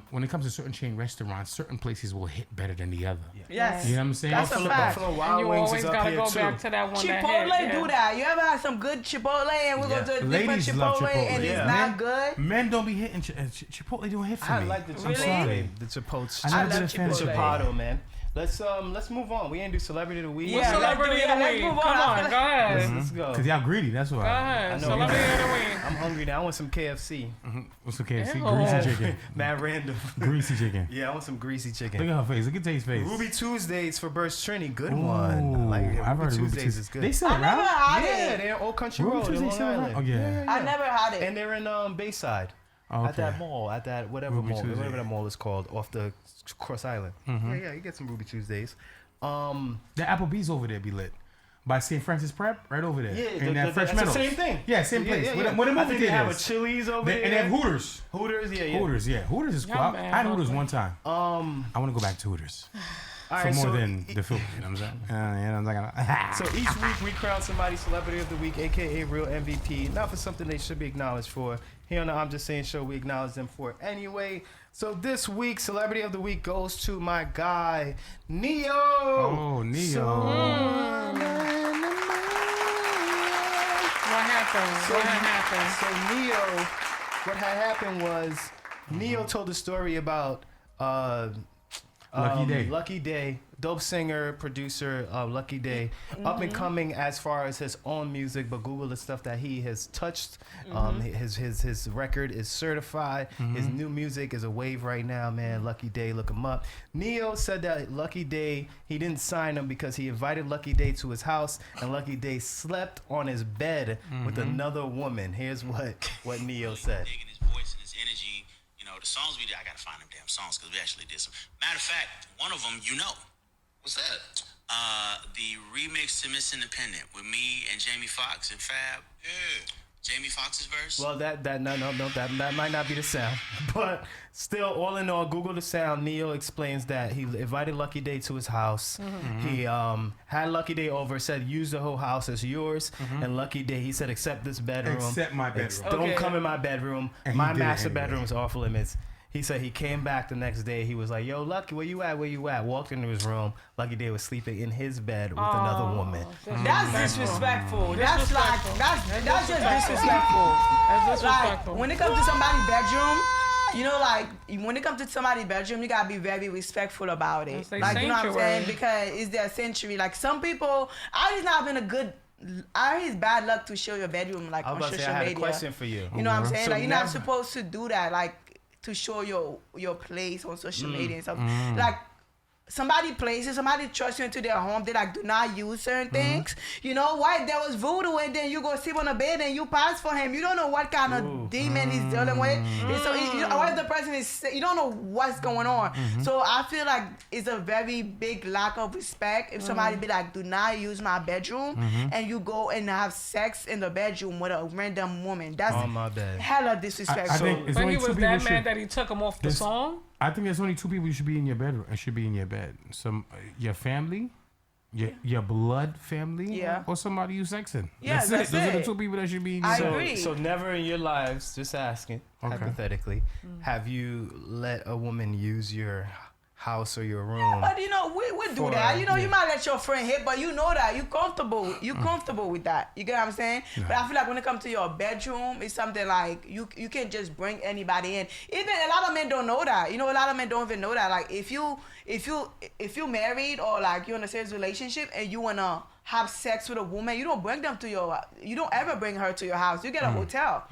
when it comes to certain chain restaurants, certain places will hit better than the other. Yes. You know what I'm saying? That's a So- fact. Buffalo And Wild you Wings always is up gotta here go too. back to that one that Chipotle hit, yeah. do that. You ever had some good Chipotle and we Yeah. go to a different Ladies love Chipotle, and Chipotle. it's Yeah. not good? Men don't be hitting Chipotle. Don't hit for I me. like the I'm Chipotle. sorry. The Chipotle. I I never been a love fan of Chipotle. Chipotle. Chipotle, man. Let's move on. We ain't do celebrity of the week. What's Yeah, let's celebrity do- of yeah, the let's week? move on. Come I on, feel go like- ahead. Let's go. Cause y'all greedy. That's why. Go ahead. I know. Celebrity of the week. I'm hungry now. I want some KFC. What's the KFC? Ew. Greasy chicken. Mad random. Greasy chicken. Yeah, I want some greasy Look chicken. at her face. Look at Taye's face. Ruby Tuesdays for Burst Trini. Good Ooh, one. I like it. I've heard Ruby of Tuesdays is good. They still I never around? had Yeah, it. they're Old Country Ruby Road in Tuesday Long still around? Island. Oh, yeah. I never had it. And they're in Bayside. Oh, At that mall, at that whatever Ruby mall, Tuesday. whatever that mall is called, off the Cross Island. Mm-hmm. Yeah, you get some Ruby Tuesdays. The Applebee's over there be lit. By St. Francis Prep, right over there. Yeah, in that Fresh Meadows. the same thing. Yeah, same place. Yeah. What a I movie think they theater have a is. Chili's over there. And they have Hooters. Hooters, yeah. Hooters is cool. Yeah, I man, had Hooters okay. one time. I want to go back to Hooters. All For right, more so than the food, you know what I'm saying? You know what I'm saying? So each week we crown somebody Celebrity of the Week, aka Real MVP, not for something they should be acknowledged for. Here on the I'm Just Saying show, we acknowledge them for it anyway. So this week, Celebrity of the Week goes to my guy, Neyo. Oh, Neyo. What happened? So Neyo, what had happened was Neyo told a story about Lucky Daye, dope singer, producer, Lucky Daye, up and coming as far as his own music, but Google the stuff that he has touched. His record is certified. His new music is a wave right now, man. Lucky Daye, look him up. Neyo said that Lucky Daye, he didn't sign him because he invited Lucky Daye to his house, and Lucky Daye slept on his bed with another woman. Here's what Neyo said. Digging his voice and his energy. You know, the songs we did, I gotta find them damn songs because we actually did some. Matter of fact, one of them, you know. What's that? The remix to Miss Independent with me and Jamie Foxx and Fab. Yeah. Jamie Foxx's verse. Well, that might not be the sound, but still, all in all, Google the sound. Neyo explains that he invited Lucky Daye to his house. He had Lucky Daye over, said use the whole house as yours, and Lucky Daye, he said except this bedroom. Except my bedroom. Don't come in my bedroom. And My he did it master anyway. bedroom is off limits. He said he came back the next day. He was like, yo, Lucky, where you at? Walked into his room. Lucky Daye was sleeping in his bed with another woman. That's disrespectful. That's just disrespectful. That's disrespectful. Like, when it comes to somebody's bedroom, you know, like, when it comes to somebody's bedroom, you gotta be very respectful about it. That's their Like, you know what I'm saying? sanctuary. Because it's their sanctuary. Like, some people, it's not been a good, it's bad luck to show your bedroom, like, I on was about to say, social I had media. a question for you. You know what I'm saying? So Like, you're not never- supposed to do that, like, to show your place on social media and stuff. Like, somebody places, somebody trusts you into their home, they like do not use certain things. You know what? There was voodoo, and then you go sleep on the bed and you pass for him. You don't know what kind of demon he's dealing with. And so what if the person is, you don't know what's going on. So I feel like it's a very big lack of respect if somebody be like, do not use my bedroom, and you go and have sex in the bedroom with a random woman. That's On my bed. hella disrespectful. I think it's But only he two was people that mad should- that he took him off the This- song? I think there's only two people you should be in your bedroom. Should be in your bed. Your family, your blood family, Yeah. or somebody you sexing. Yeah, that's Those are the it. two people that should be in your I bed. agree. So never in your lives, just asking, Okay. hypothetically, have you let a woman use your house or your room? But you know, we do For- that. You know, yeah. you might let your friend hit, but you know that you comfortable. You comfortable with that. You get what I'm saying? But I feel like when it comes to your bedroom, it's something like you can't just bring anybody in. Even a lot of men don't know that. You know, a lot of men don't even know that. Like if you married or like you're in a serious relationship and you wanna have sex with a woman, you don't ever bring her to your house. You get a hotel.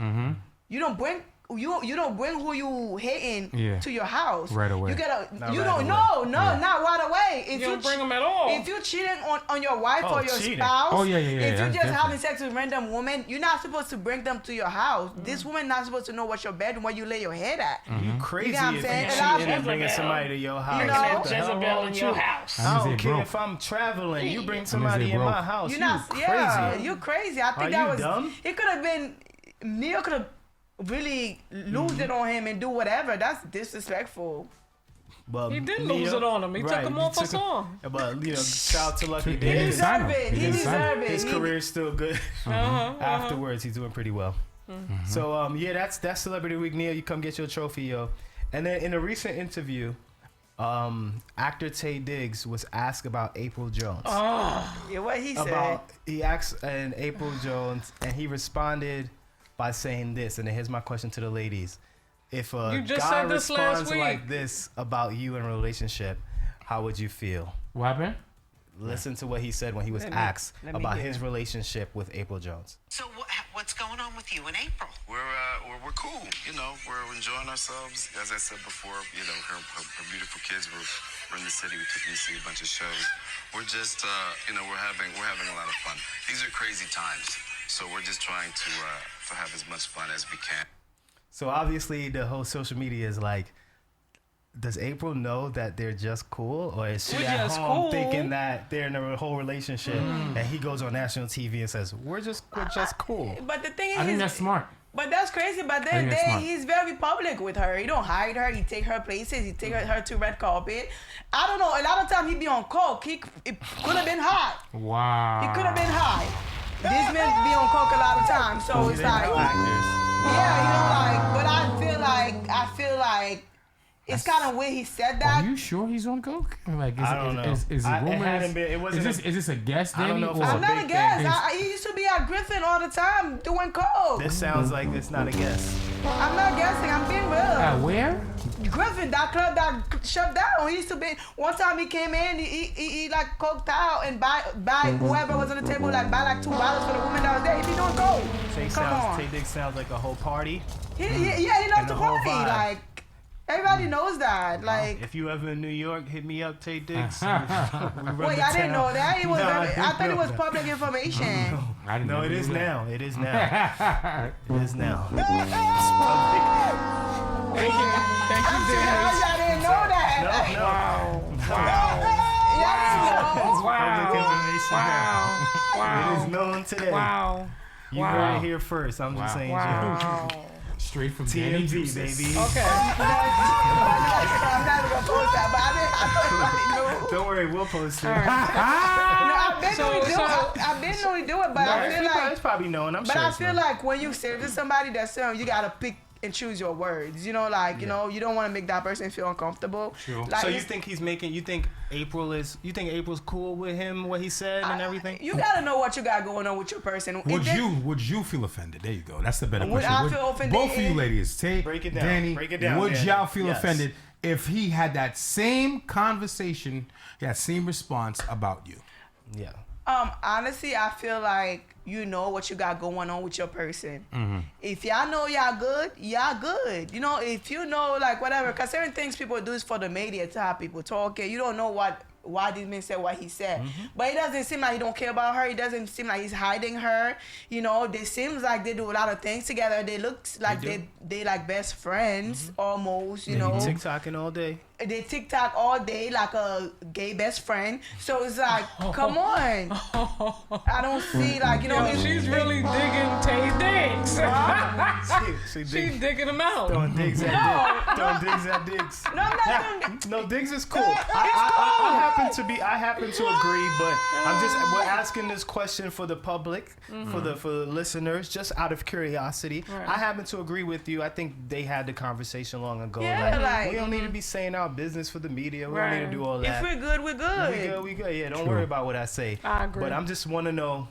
You don't bring. You don't bring who you hitting to your house Right away. You gotta Not you right don't away. not right away. If You don't bring them at all. If you cheating on your wife Oh, or your cheating. spouse, Oh, yeah, if you that's just different. having sex with random women, you're not supposed to bring them to your house. This woman not supposed to know what's your bedroom, where you lay your head at. You crazy You know what I'm if saying? you A lot of cheating and bringing Jezebel. somebody to your house. You know? What the hell Jezebel wrong in with your you? house. I I'm don't just care broke. if I'm traveling. You bring I'm somebody just in broke. my house. You're You not, crazy. yeah, you crazy. I think Are that you was. dumb? It could have been. Neil could have really lose it on him and do whatever. That's disrespectful. But He did lose it on him. He took him off a song. But you know, shout out to Lucky He He Daye. didn't sign deserve him. it. He He didn't sign him. deserve it. His He- career's still good. Uh-huh. Afterwards, he's doing pretty well. So yeah, that's Celebrity Week. Neil, you come get your trophy, yo. And then in a recent interview, actor Taye Diggs was asked about Apryl Jones. Yeah, what he said. He asked an Apryl Jones, and he responded by saying this. And then here's my question to the ladies: if a You just guy said this last responds week. like this about you in a relationship, how would you feel? What happened? Listen to what he said when he was Let me- asked let me about hear. his relationship with Apryl Jones. So what's going on with you and April? We're cool. You know, we're enjoying ourselves. As I said before, you know, her beautiful kids were in the city. We took them to see a bunch of shows. We're just, you know, we're having a lot of fun. These are crazy times, so we're just trying to have as much fun as we can. So obviously the whole social media is like, Does Apryl know that they're just cool, or is she We're at just home cool. thinking that they're in a whole relationship, and he goes on national TV and says, "We're just cool"? But the thing is, I think that's smart. But that's crazy. But I then think that's smart. he's very public with her. He don't hide her. He take her places. He take her to red carpet. I don't know. A lot of time he be on coke. It could have been high. Wow. He could have been high. These men be on coke a lot of times. So it's like, yeah, you know, like. But I feel like it's kind of weird he said that. Are you sure he's on coke? Like, I don't know. Is It hadn't been. It wasn't. is this a guess, I don't Danny? know if or- it's I'm not a big guess. thing. He used to be at Griffin all the time doing coke. This sounds like it's not a guess. I'm not guessing. I'm being real. Where? Griffin, that club that shut down. He used to be. One time he came in, he like coked out and buy whoever was on the table, like buy like 2 bottles for the woman that was there. He be doing coke. Tay Diggs sounds like a whole party. He loves And to the whole party. vibe. Like everybody knows that. Like, If you ever in New York, hit me up, Tay Diggs. wait, I didn't know that. It was. I thought it was public information. I didn't No, know it he is was there. now. It is now. It is now. Thank you, Dad. I didn't know that. It is known today. Wow. You heard it here first. I'm just saying. Wow. Straight from Danny TMZ, Juices. baby. Okay. I'm not even gonna post that, but I didn't know. Don't worry, we'll post it. No, I've been So- knowing he do so- it. I've been knowing he do it, but I feel like. It's probably known. I'm But sure. I it's feel known. like when you say to somebody that's you gotta pick and choose your words. You know, like you know, you don't want to make that person feel uncomfortable. True. Like, So you think he's making? You think April's cool with him? What he said and everything? You gotta know what you got going on with your person. Would you feel offended? There you go. That's the better Would question. I feel offended? Both of you ladies, Tay, Break it down. Danny, Break it down, would Danny. y'all feel Yes. offended if he had that same conversation, that same response about you? Yeah. Honestly, I feel like you know what you got going on with your person. Mm-hmm. If y'all know y'all good, y'all good. You know, if you know like whatever, because certain things people do is for the media to have people talking. You don't know why this man said what he said. Mm-hmm. But it doesn't seem like he don't care about her. It doesn't seem like he's hiding her. You know, it seems like they do a lot of things together. They look like they like best friends almost. You know, TikToking all day. they TikTok all day like a gay best friend. So it's like, come on. I don't see like, you know. Yo, she's really digging Tay Diggs. She's digging him out. Throwing digs at Diggs. Throwing digs at Diggs. No, I'm not doing No, Diggs is cool. I happen to agree, but we're asking this question for the public, for the listeners, just out of curiosity. Right. I happen to agree with you. I think they had the conversation long ago. Yeah, like, we don't need to be saying our business for the media. We don't need Right. to do all If that. we're good, we're good. We good. Yeah, don't worry about what I say. I agree. But I'm just want to know.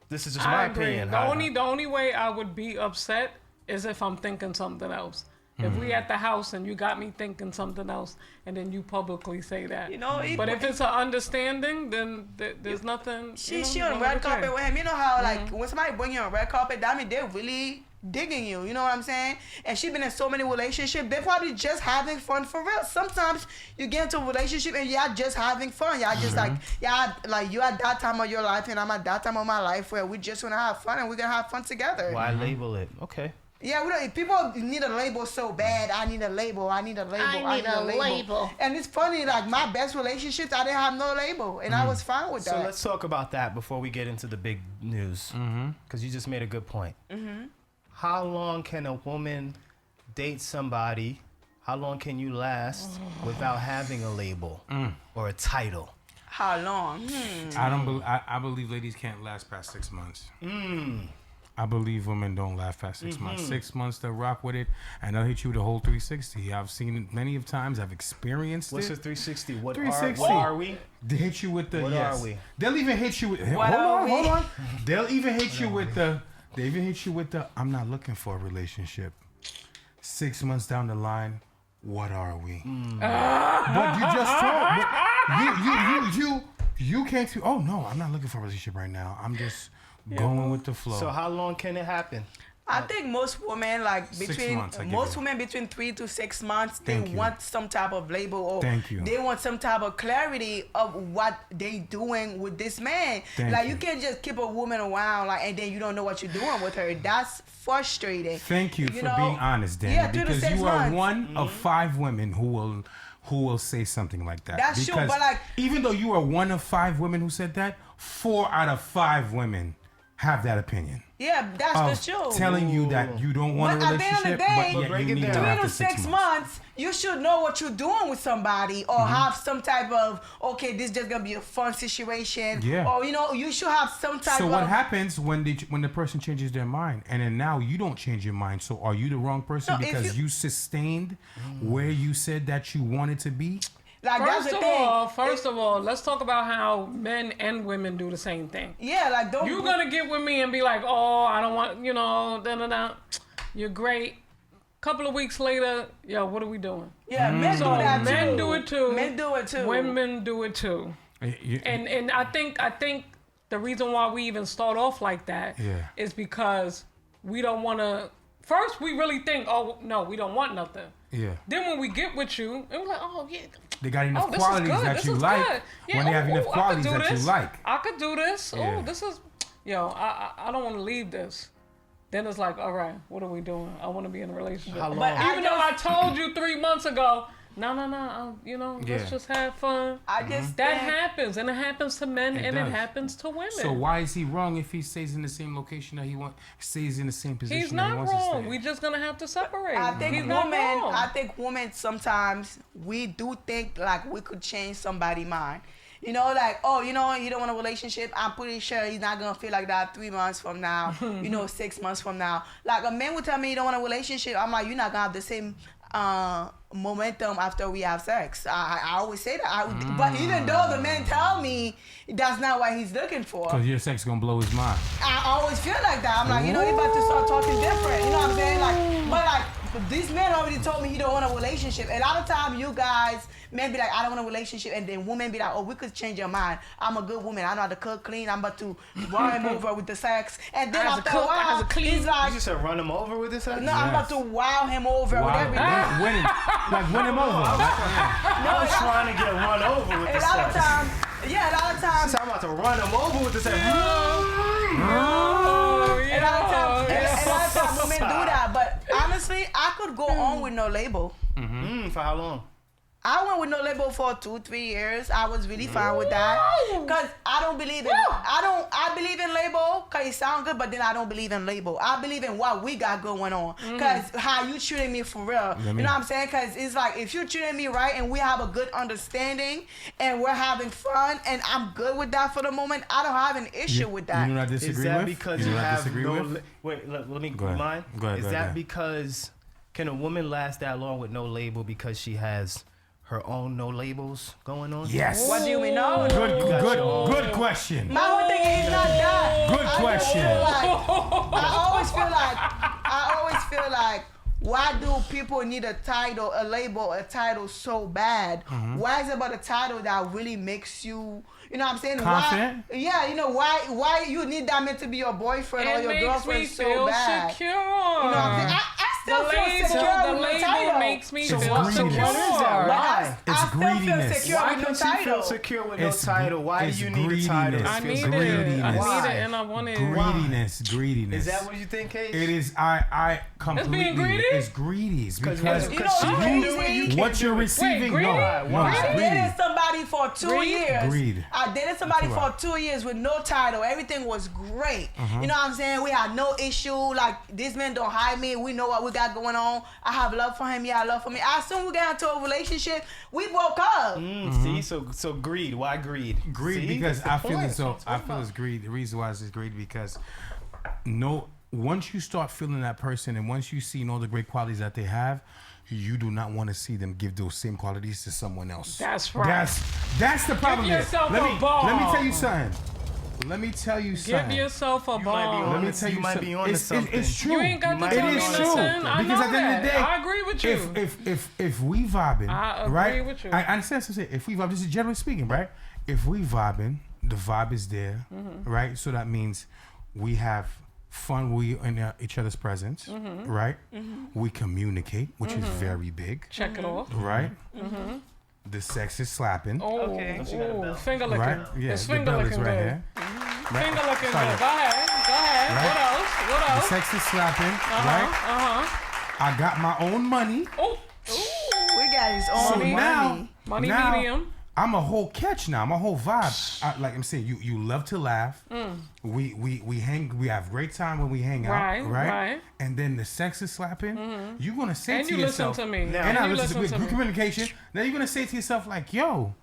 This is just I my agree. opinion. The only way I would be upset is if I'm thinking something else. If we at the house and you got me thinking something else, and then you publicly say that. You know, but if it's an understanding, then there's nothing. She wrong on red with carpet that. with him. You know how like when somebody bring you on red carpet, that mean they're really digging you. You know what I'm saying? And she been in so many relationships. They're probably just having fun for real. Sometimes you get into a relationship and y'all just having fun. Y'all just like you at that time of your life and I'm at that time of my life where we just wanna have fun and we're gonna have fun together. Why label it? Okay. Yeah, we don't, people need a label so bad. I need a label. I need a label. I need a label. And it's funny, like my best relationships, I didn't have no label, and I was fine with So that. let's talk about that before we get into the big news, because you just made a good point. How long can a woman date somebody? How long can you last without having a label or a title? How long? I believe ladies can't last past 6 months. I believe women don't last past 6 months. 6 months to rock with it, and they'll hit you the whole 360. I've seen it many of times. I've experienced What's it. a 360? What 360. What are we? They hit you with the What yes. are we? They'll even hit you with What are we? hold on. They'll even hit you with the I'm not looking for a relationship. 6 months down the line, what are we? But you just told you can't see, oh no, I'm not looking for a relationship right now. I'm just going with the flow. So how long can it happen? I think most women like 6 between months, I give most you. women between 3 to 6 months they Thank you. want some type of label or Thank you. they want some type of clarity of what they doing with this man. Thank like you. you can't just keep a woman around like and then you don't know what you're doing with her. That's frustrating. Thank you for know? being honest, Danny, Yeah, 3 to because 6 you are months. one of 5 women who will say something like that. That's true, but like, even though you are one of 5 women who said that, 4 out of 5 women have that opinion. Yeah, that's the truth. Telling you that you don't want a relationship, but yet you need them after 6 months. You should know what you're doing with somebody, or have some type of, okay, this just gonna be a fun situation. Yeah. Or you should have some type of. So what happens when the person changes their mind, and then now you don't change your mind? So are you the wrong person because you sustained where you said that you wanted to be? Like, First of all, let's talk about how men and women do the same thing. Yeah, like don't. You're gonna get with me and be like, oh, I don't want, da. You're great. Couple of weeks later, yo, what are we doing? Yeah, men do that too. Men do it too. Men do it too. Women do it too. And I think the reason why we even start off like that is because we don't want to. First, we really think, oh no, we don't want nothing. Yeah. Then when we get with you, and we're like, oh yeah. They got enough qualities that you like. Yeah, when they have enough qualities that you like. I could do this. Yeah. Oh, this is, I don't want to leave this. Then it's like, all right, what are we doing? I want to be in a relationship. How long? But even though I told you 3 months ago, no, let's just have fun. That happens, and it happens to men, and it happens to women. So why is he wrong if he stays in the same location that he stays in the same position? He's that he not wants to stay wrong. in? We just gonna have to separate. I think wrong. women sometimes we do think like we could change somebody's mind. Like, oh, you don't want a relationship. I'm pretty sure he's not gonna feel like that 3 months from now. 6 months from now. Like a man would tell me you don't want a relationship. I'm like, you're not gonna have the same momentum after we have sex. I always say that. But even though the man tell me that's not what he's looking for. Because your sex gonna blow his mind. I always feel like that. I'm like, he's about to start talking different. You know what I'm saying? Like, but like, this man already told me he don't want a relationship. A lot of time, you guys, men be like, I don't want a relationship, and then women be like, oh, we could change your mind. I'm a good woman. I know how to cook, clean. I'm about to run him over with the sex. And then after a while, he's like, you just said run him over with the sex? No, I'm about to wow him over with everything. Win him over. I was trying to get run over with the sex. A lot of times. I'm about to run him over with the sex. A lot of times women do that, but honestly, I could go on with no label. For how long? I went with no label for 2-3 years. I was really fine with that. Cause I don't believe in I believe in label cause it sound good, but then I don't believe in label. I believe in what we got going on. Cause how you treating me for real. You know what I'm saying? Cause it's like if you treating me right and we have a good understanding and we're having fun and I'm good with that for the moment, I don't have an issue with that. You know what I disagree with? Is that because you have no... Wait, let me mine. Go ahead. Is that because can a woman last that long with no label because she has her own no labels going on? Yes. What do you mean? No. Good question. My whole thing is not that. Good question. I always feel like, why do people need a title, a label, a title so bad? Why is it about a title that really makes you, you know what I'm saying? Confident? Why you need that man to be your boyfriend or your girlfriend so bad? Secure. You know what I'm saying? I still feel secure with no title. The makes me feel greediness. secure. Why? It's greediness. Feel secure Why with no can't you feel title. secure with no title? Why do you need a title? I need it. Greediness. I need Why? it, and I want it. Greediness. Is that what you think, Cage? It is. I completely. being greedy? It's greedy because what you're receiving. Wait, I greedy. dated somebody for 2 years. Greed. I dated somebody for 2 years with no title. Everything was great. You know what I'm saying? We had no issue. Like, this man don't hide me. We know what we got going on. I have love for him. Yeah, I love for me. As soon as we got into a relationship, we broke up. See, so greed. Why greed? Greed See? because That's I the feel point. as though it's greed. The reason why it's greed because once you start feeling that person and once you see all the great qualities that they have, you do not want to see them give those same qualities to someone else. That's right. That's the problem. Give yourself Let a me ball. tell you something. Give yourself a ball. Let me tell you might be on to something. It's true. You ain't got to It tell me is true. listen. I Because know at the end of the day, I agree with you. if we vibing, I agree right? with you. I understand what I'm saying. If we vibe, this is generally speaking, right? If we vibing, the vibe is there, right? So that means we have fun. We in each other's presence, right? We communicate, which is very big. Check it off. Right? The sex is slapping. Oh, Okay. ooh, finger licking. Right? Yeah, It's the finger belly's licking right good. here. Right? Finger looking Sorry. good. Go ahead. Right? What The else? sex is slapping, right? I got my own money. Oh, We got got his own money now, medium. I'm a whole catch now. I'm a whole vibe. Like I'm saying, you love to laugh. We hang. We have great time when we hang out. Right. And then the sex is slapping. You're gonna say to yourself, listen to me. And I listen to me. Communication. Now you're gonna say to yourself like, yo,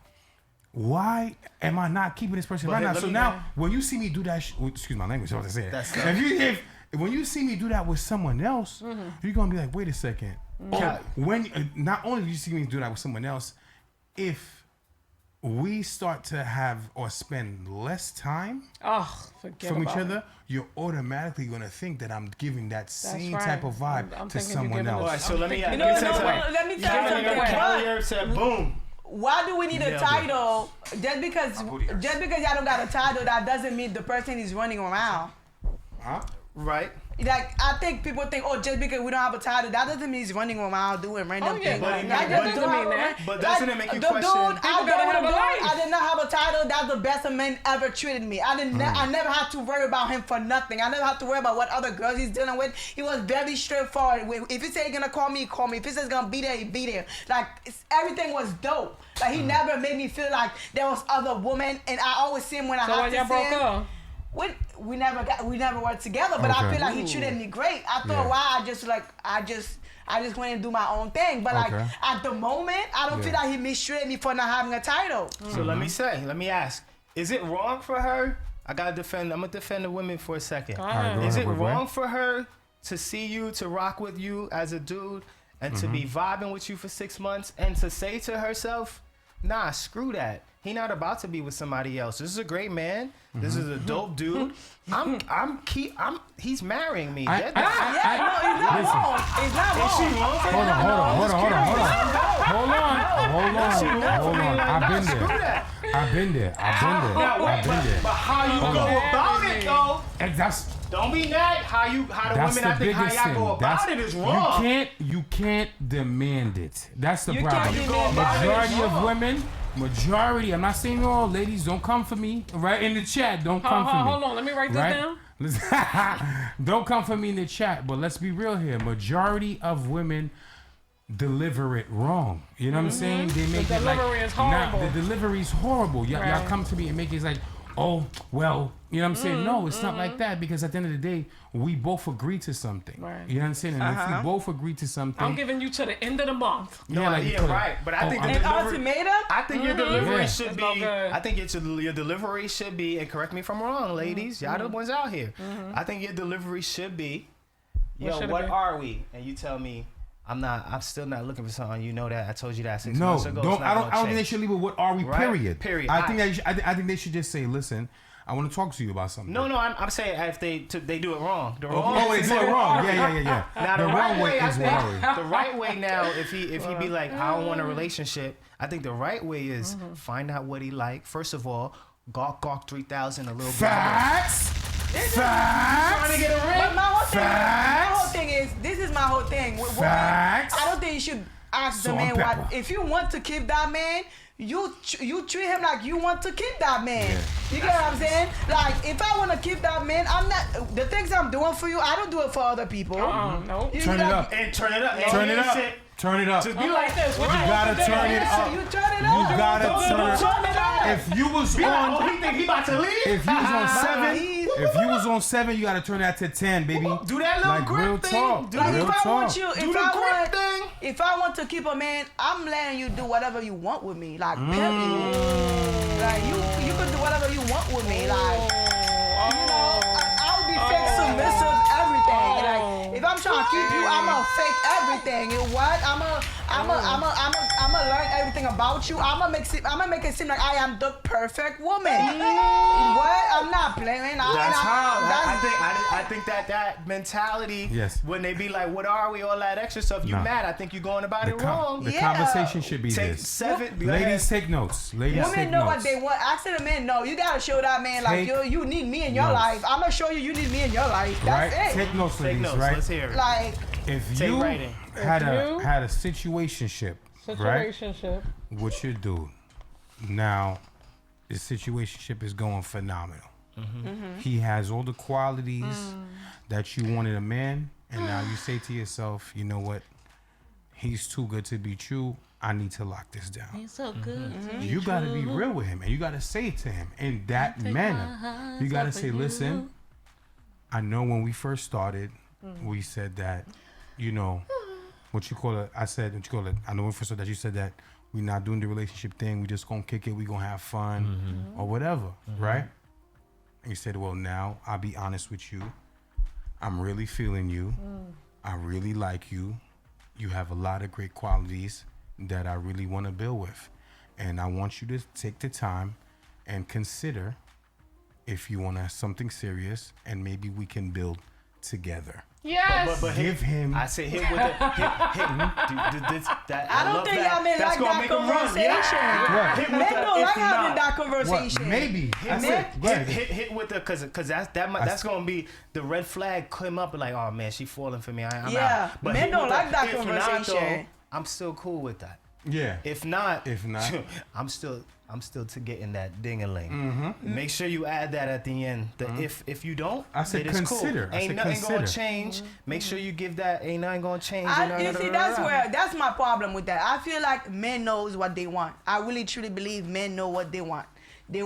why am I not keeping this person right now? So now when you see me do that, excuse my language, I was gonna say it. When you see me do that with someone else, you're gonna be like, wait a second. When not only do you see me do that with someone else, if we start to have or spend less time from each other, you're automatically gonna think that I'm giving that same type of vibe to someone else. All right, so let me let me tell you something. Boom. Why do we need a title? Just because y'all don't got a title, that doesn't mean the person is running around. Right. Like, I think people think, just because we don't have a title, that doesn't mean he's running around doing random things. But doesn't it make you question? I did not have a title. That's the best a man ever treated me. I never had to worry about him for nothing. I never had to worry about what other girls he's dealing with. He was very straightforward. If he said he's gonna call me, he call me. If he says he's gonna be there, he be there. Like, everything was dope. Like, he never made me feel like there was other women, and I always see him when I have to see him. So when y'all broke up? We never worked together, but I feel like he treated me great. After a while, I just went and do my own thing. But like at the moment, I don't feel like he mistreated me for not having a title. So let me ask, is it wrong for her? I'm gonna defend the women for a second. Is it wrong for her to see you, to rock with you as a dude, and to be vibing with you for 6 months, and to say to herself, nah, screw that. He not about to be with somebody else. This is a great man. This is a dope dude. He's marrying me. He's not wrong. He's not wrong. Hold on. I've been there. But how you go about it though? Don't be mad. How the women I think how y'all go about it is wrong. You can't demand it. That's the You problem. can't Majority, I'm not saying all ladies, don't come for me, right? In the chat, don't come for me. Hold on, let me write this down. Don't come for me in the chat, but let's be real here. Majority of women deliver it wrong. You know what I'm saying? They make the delivery is horrible. The delivery is horrible. Y'all come to me and make it like, oh, well, you know what I'm saying? No, it's not like that, because at the end of the day, we both agree to something. Right. You know what I'm saying? And if we both agree to something, I'm giving you to the end of the month. Right. But I think your delivery should be. No, I think your delivery should be. And correct me if I'm wrong, ladies. Y'all the ones out here. I think your delivery should be. Yo, what are we? And you tell me. I'm still not looking for something. You know that. I told you that 6 months ago. I don't think they should leave with what are we, right? Period. I think they should just say, listen, I want to talk to you about something. No, I'm saying if they do it wrong. They do it wrong. Yeah. Now the wrong way is the right way now. If he be like, I don't want a relationship. I think the right way is find out what he like. First of all, gawk 3000 a little bit. Facts. Trying to get a ring. But my whole thing is, this is my whole thing. Facts. I don't think you should ask the man what. If you want to keep that man, you treat him like you want to keep that man. You get what I'm saying? Like, if I want to keep that man, I'm not. The things I'm doing for you, I don't do it for other people. No. Turn it up. And turn it up. Turn it up. Just be like this. You gotta turn it up. You turn it up. You gotta turn it up. If you was on, he think he about to leave. If you was on 7, if you was on 7, you gotta turn that to 10, baby. Do that little like grip real thing. talk. Do Real talk. If I want to keep a man, I'm letting you do whatever you want with me. Like, period. Like, you can do whatever you want with me. Like, I'll be fake submissive, everything. Like, if I'm trying to keep you, I'ma fake everything. You know what? I'ma learn everything about you. I'ma make it seem like I am the perfect woman. What? I'm not playing. I think that mentality. Yes. When they be like, "What are we?" All that extra stuff. You mad? I think you're going about it wrong. The conversation should be Take this. 7. Ladies, take notes. Women know what they want. Actually, the men know. You gotta show that man like you need me in your life. I'm gonna show you need me in your life. That's it. Take notes, ladies. Take notes. Right? Let's hear it. Like, if you had a situationship, right? With your dude. Now, the situationship is going phenomenal. He has all the qualities that you want in a man, and now you say to yourself, you know what? he's too good to be true. I need to lock this down. He's so good. You got to be real with him, and you got to say it to him in that manner. You got to say, listen, I know when we first started, we said that, you know, what you call it, I said, what you call it, I know when we first started that you said that we're not doing the relationship thing, we just going to kick it, we going to have fun, or whatever, right? And you said, well, now, I'll be honest with you. I'm really feeling you. I really like you. You have a lot of great qualities that I really want to build with. And I want you to take the time and consider if you want to have something serious, and maybe we can build together. Yes. But Give him. I said hit with the hit. I don't think y'all men like that conversation. Men don't like having that conversation. What? Maybe. Hit with the because that's gonna be the red flag. Come up and like, oh man, she falling for me. I'm out. But men don't like that if conversation. Not, though, I'm still cool with that. Yeah. If not, I'm still to getting that ding-a-ling. Make sure you add that at the end. If you don't, I said consider. Cool. Ain't nothing gonna change. Make sure you give that. Ain't nothing gonna change. You see, that's my problem with that. I feel like men knows what they want. I really truly believe men know what they want. They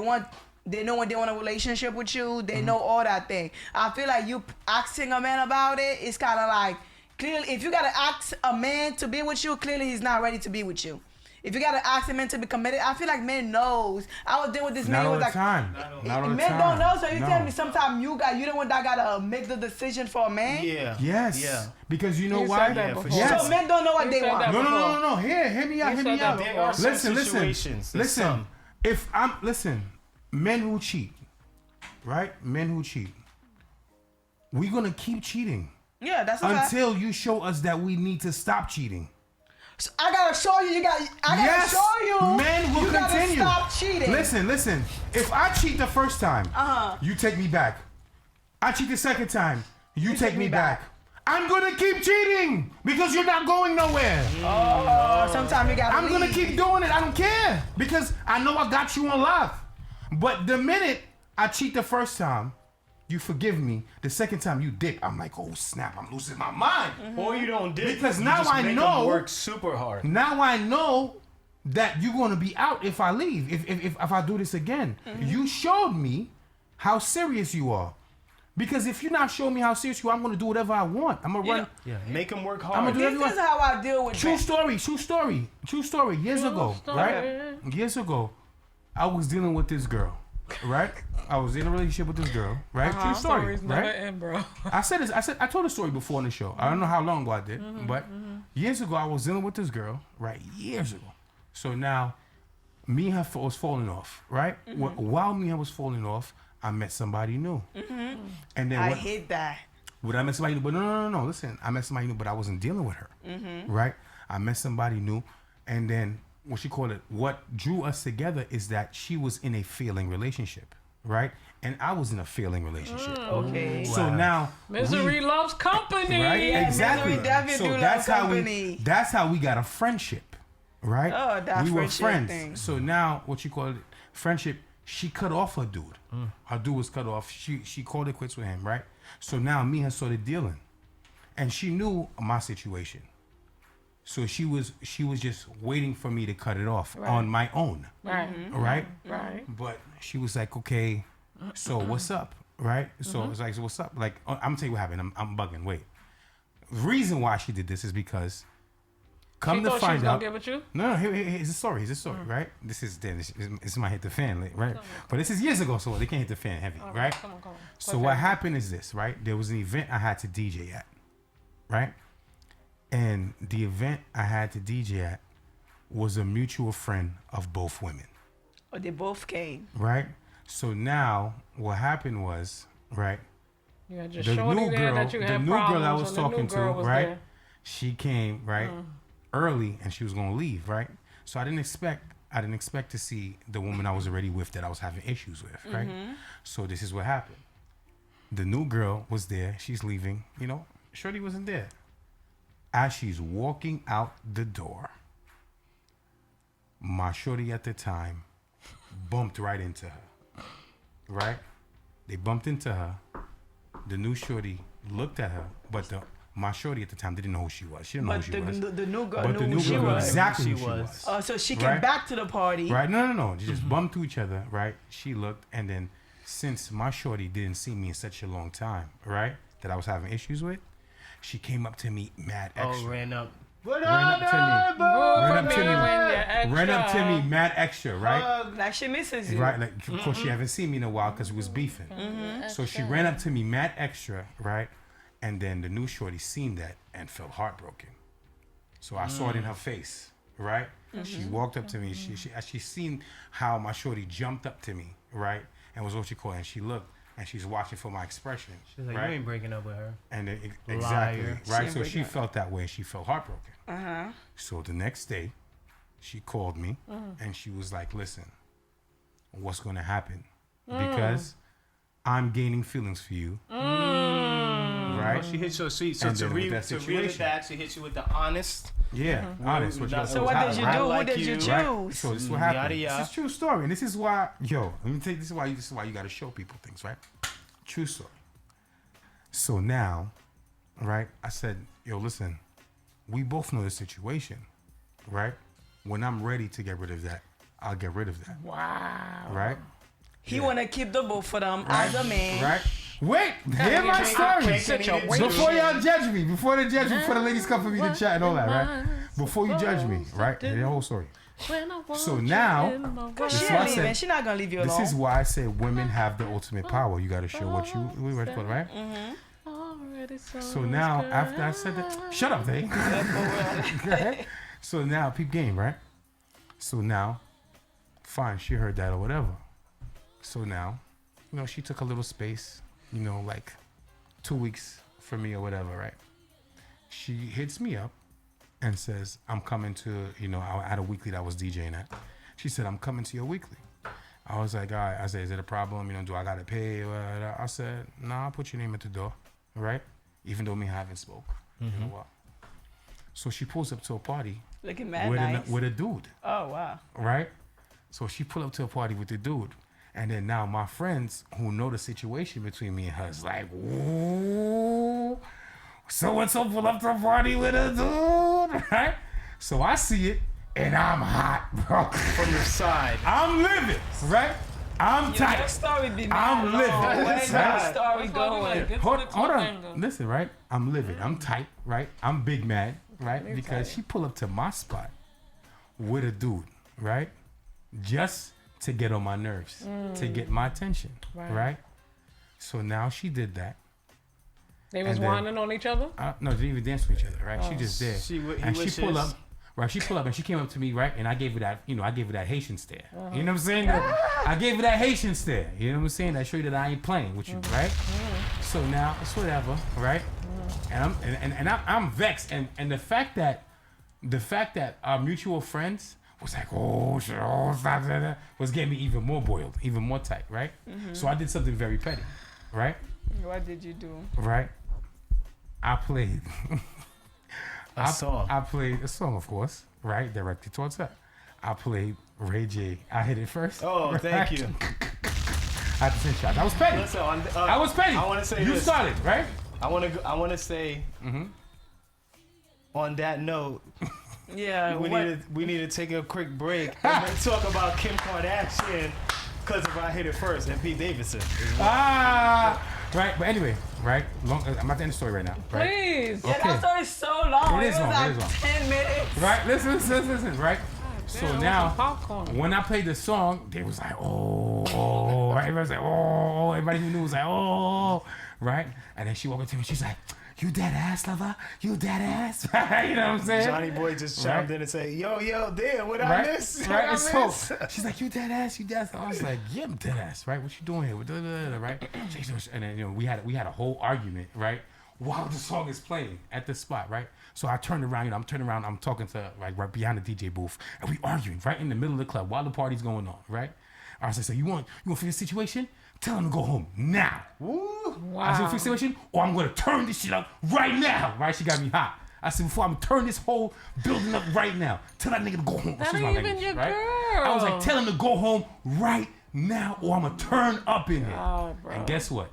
know when they want a relationship with you. They know all that thing. I feel like you asking a man about it, it's kind of like, clearly, if you gotta ask a man to be with you, clearly he's not ready to be with you. If you gotta ask a man to be committed, I feel like men knows. I was dealing with this man. Not all was the like, time. Not all the men time. don't know. So you tell me sometimes you the one that gotta make the decision for a man. Yeah. Yes. Yeah. Because you know You why? said that before. Yes. So men don't know what they said want. that No. Hear me out. There are some situations. Listen. Listen. Men who cheat, right? Men who cheat. We're gonna keep cheating. Yeah, that's a fact. Until you show us that we need to stop cheating. So I gotta show you. I gotta show you. Men will you continue. Gotta stop cheating. Listen. If I cheat the first time, you take me back. I cheat the second time, you take me back. I'm gonna keep cheating because you're not going nowhere. Oh, sometimes you gotta. I'm gonna keep doing it. I don't care because I know I got you on lock. But the minute I cheat the first time, you forgive me. The second time you dip, I'm like, oh snap, I'm losing my mind. Or you don't dip because you now just I make know them work super hard. Now I know that you're gonna be out if I leave. If I do this again, you showed me how serious you are. Because if you're not showing me how serious you are, I'm gonna do whatever I want. I'm gonna run. Yeah, make them work hard. I'm gonna do This is how I deal with. True story. Years ago, right? Years ago, I was dealing with this girl, right? I was in a relationship with this girl, right? True story, Stories right? never end, bro. I told the story before on the show. I don't know how long ago I did, but years ago I was dealing with this girl, right? Years ago. So now, me and her was falling off, right? While me and her was falling off, I met somebody new. And then I hate that. Would I met somebody new? But no. Listen, I met somebody new, but I wasn't dealing with her, right? I met somebody new, and then what drew us together is that she was in a failing relationship, right? And I was in a failing relationship. Okay. So now Misery loves company. right? Yeah, exactly. misery definitely So do that's love how company. that's how we got a friendship, right? Oh, that we were friendship friends. thing. So now friendship. She cut off her dude. Her dude was cut off. She called it quits with him, right? So now me and her started dealing, and she knew my situation. So she was just waiting for me to cut it off on my own. Right. Right? Right. But she was like, okay, so what's up? Right? So it's like, so what's up? Like, I'm gonna tell you what happened. I'm bugging. Wait. The reason why she did this is because She thought she was gonna get with you? No, here's the story. Right? This might hit the fan, right? But this is years ago, so they can't hit the fan heavy, right? Come on. So what happened is this, right? There was an event I had to DJ at, right? And the event I had to DJ at was a mutual friend of both women. Oh, they both came. Right? So now what happened was, right? You had your The shorty new there girl, that you had the new girl I problems was and the new talking to, girl was right? there. She came, right? Early and she was gonna leave, right? So I didn't expect to see the woman I was already with that I was having issues with, right? So this is what happened. The new girl was there, she's leaving, Shorty wasn't there. As she's walking out the door, my shorty at the time bumped right into her. Right? They bumped into her. The new shorty looked at her, but My shorty at the time didn't know who she was. She didn't know who she was. But the new girl But the knew new who she girl knew was. exactly who she was. Oh, so she came Right? back to the party. Right? No. They just bumped to each other, right? She looked, and then since my shorty didn't see me in such a long time, right, that I was having issues with, she came up to me mad extra. Oh, ran up. Ran up to me mad extra, right? Like she misses you. Right, like of course she haven't seen me in a while because we was beefing. So she ran up to me mad extra, right? And then the new shorty seen that and felt heartbroken. So I saw it in her face, right? She walked up to me. She seen how my shorty jumped up to me, right? And was what she called, and she looked and she's watching for my expression. She's like, right? you ain't breaking up with her. And exactly, Liar. right? So she felt that way. She felt heartbroken. So the next day, she called me and she was like, "Listen, what's going to happen? Because I'm gaining feelings for you." Right? She hit your seat. So And to then with reel that it situation. back, she hit you with the honest. Yeah, honest. So what did you do? Who did you choose? Right? So this is what happened. Yada, yada. This is true story, and this is why, let me tell you, this is why you got to show people things, right? True story. So now, right? I said, listen, we both know the situation, right? When I'm ready to get rid of that, I'll get rid of that. Wow. Right? He want to keep the both of them as a man. Right? Wait, hear my story. Before y'all judge me, before the ladies come for me to chat and all that, right? Before you judge me, right? Hear the whole story. So now, Cause this she is why I ain't leaving. said, She not gonna leave you alone. this is why I say women have the ultimate power. You got to show what you ready for, right? So now, after I said that, shut up, Daye. Okay? So now, peep game, right? So now, fine, she heard that or whatever. So now, she took a little space, like 2 weeks for me or whatever, right? She hits me up and says, I'm coming to, I had a weekly that I was DJing at. She said, I'm coming to your weekly. I was like, all right. I said, is it a problem? Do I got to pay? I said, nah, I'll put your name at the door, right? Even though me haven't spoke in a while. So she pulls up to a party Looking mad with, nice. with a dude, Oh wow. right? So she pulled up to a party with the dude. And then now my friends who know the situation between me and her is like, ooh, so-and-so pull up to a party with a dude, right? So I see it, and I'm hot, bro. From the side. I'm living, right? I'm tight. Your story be I'm mad long. living. Where's Right? your story going? Hold on. Listen, right? I'm living. I'm tight, right? I'm big mad, right? Because she pulled up to my spot with a dude, right? Just to get on my nerves, to get my attention, right? So now she did that. They was whining on each other? No, they didn't even dance with each other, right? She just did. She pulled up. Right, she pulled up and she came up to me, right? And I gave her that, I gave her that Haitian stare. You know what I'm saying? I gave her that Haitian stare. You know what I'm saying? That show you that I ain't playing with you, right? So now it's whatever, right? And I'm vexed. And the fact that our mutual friends was like, oh shit, stop that, was getting me even more boiled, even more tight, right? So I did something very petty, right? What did you do? Right? I played a song. I played a song, of course, right? Directed towards her. I played Ray J. I hit it first. Oh, thank you. I had to send shot. That was petty. Listen, I was petty. I want to say you this. started, right? I want to say. On that note, we need to take a quick break and then talk about Kim Kardashian because of I hit it first and Pete Davidson. Right. But anyway, right? I'm at the end of the story right now. Right? Please. Yeah, that story is so long. It is long. Like It is long. 10 minutes. Right? Listen. Right? So Damn, now, popcorn. when I played the song, they was like, oh. Everybody was like, oh. Everybody who knew was like, oh. Right? And then she walked up to me and she's like, you dead ass lover? You dead ass? You know what I'm saying? Johnny Boy just chimed in and said, yo, damn, what I Right? miss? Right? What I miss? So she's like, you dead ass? I was like, yeah, I'm dead ass, right? What you doing here? Right? And then, we had a whole argument, right? While the song is playing at the spot, right? So I turned around, I'm talking to, like, right behind the DJ booth, and we arguing right in the middle of the club while the party's going on, right? I was like, so you want to fix the situation? Tell him to go home now. Woo. Wow. I said, fix the situation, or I'm going to turn this shit up right now. Right? She got me hot. I said, before I'm going to turn this whole building up right now, tell that nigga to go home. That ain't even your girl. I was like, tell him to go home right now, or I'm going to turn up in here. Oh, bro. And guess what?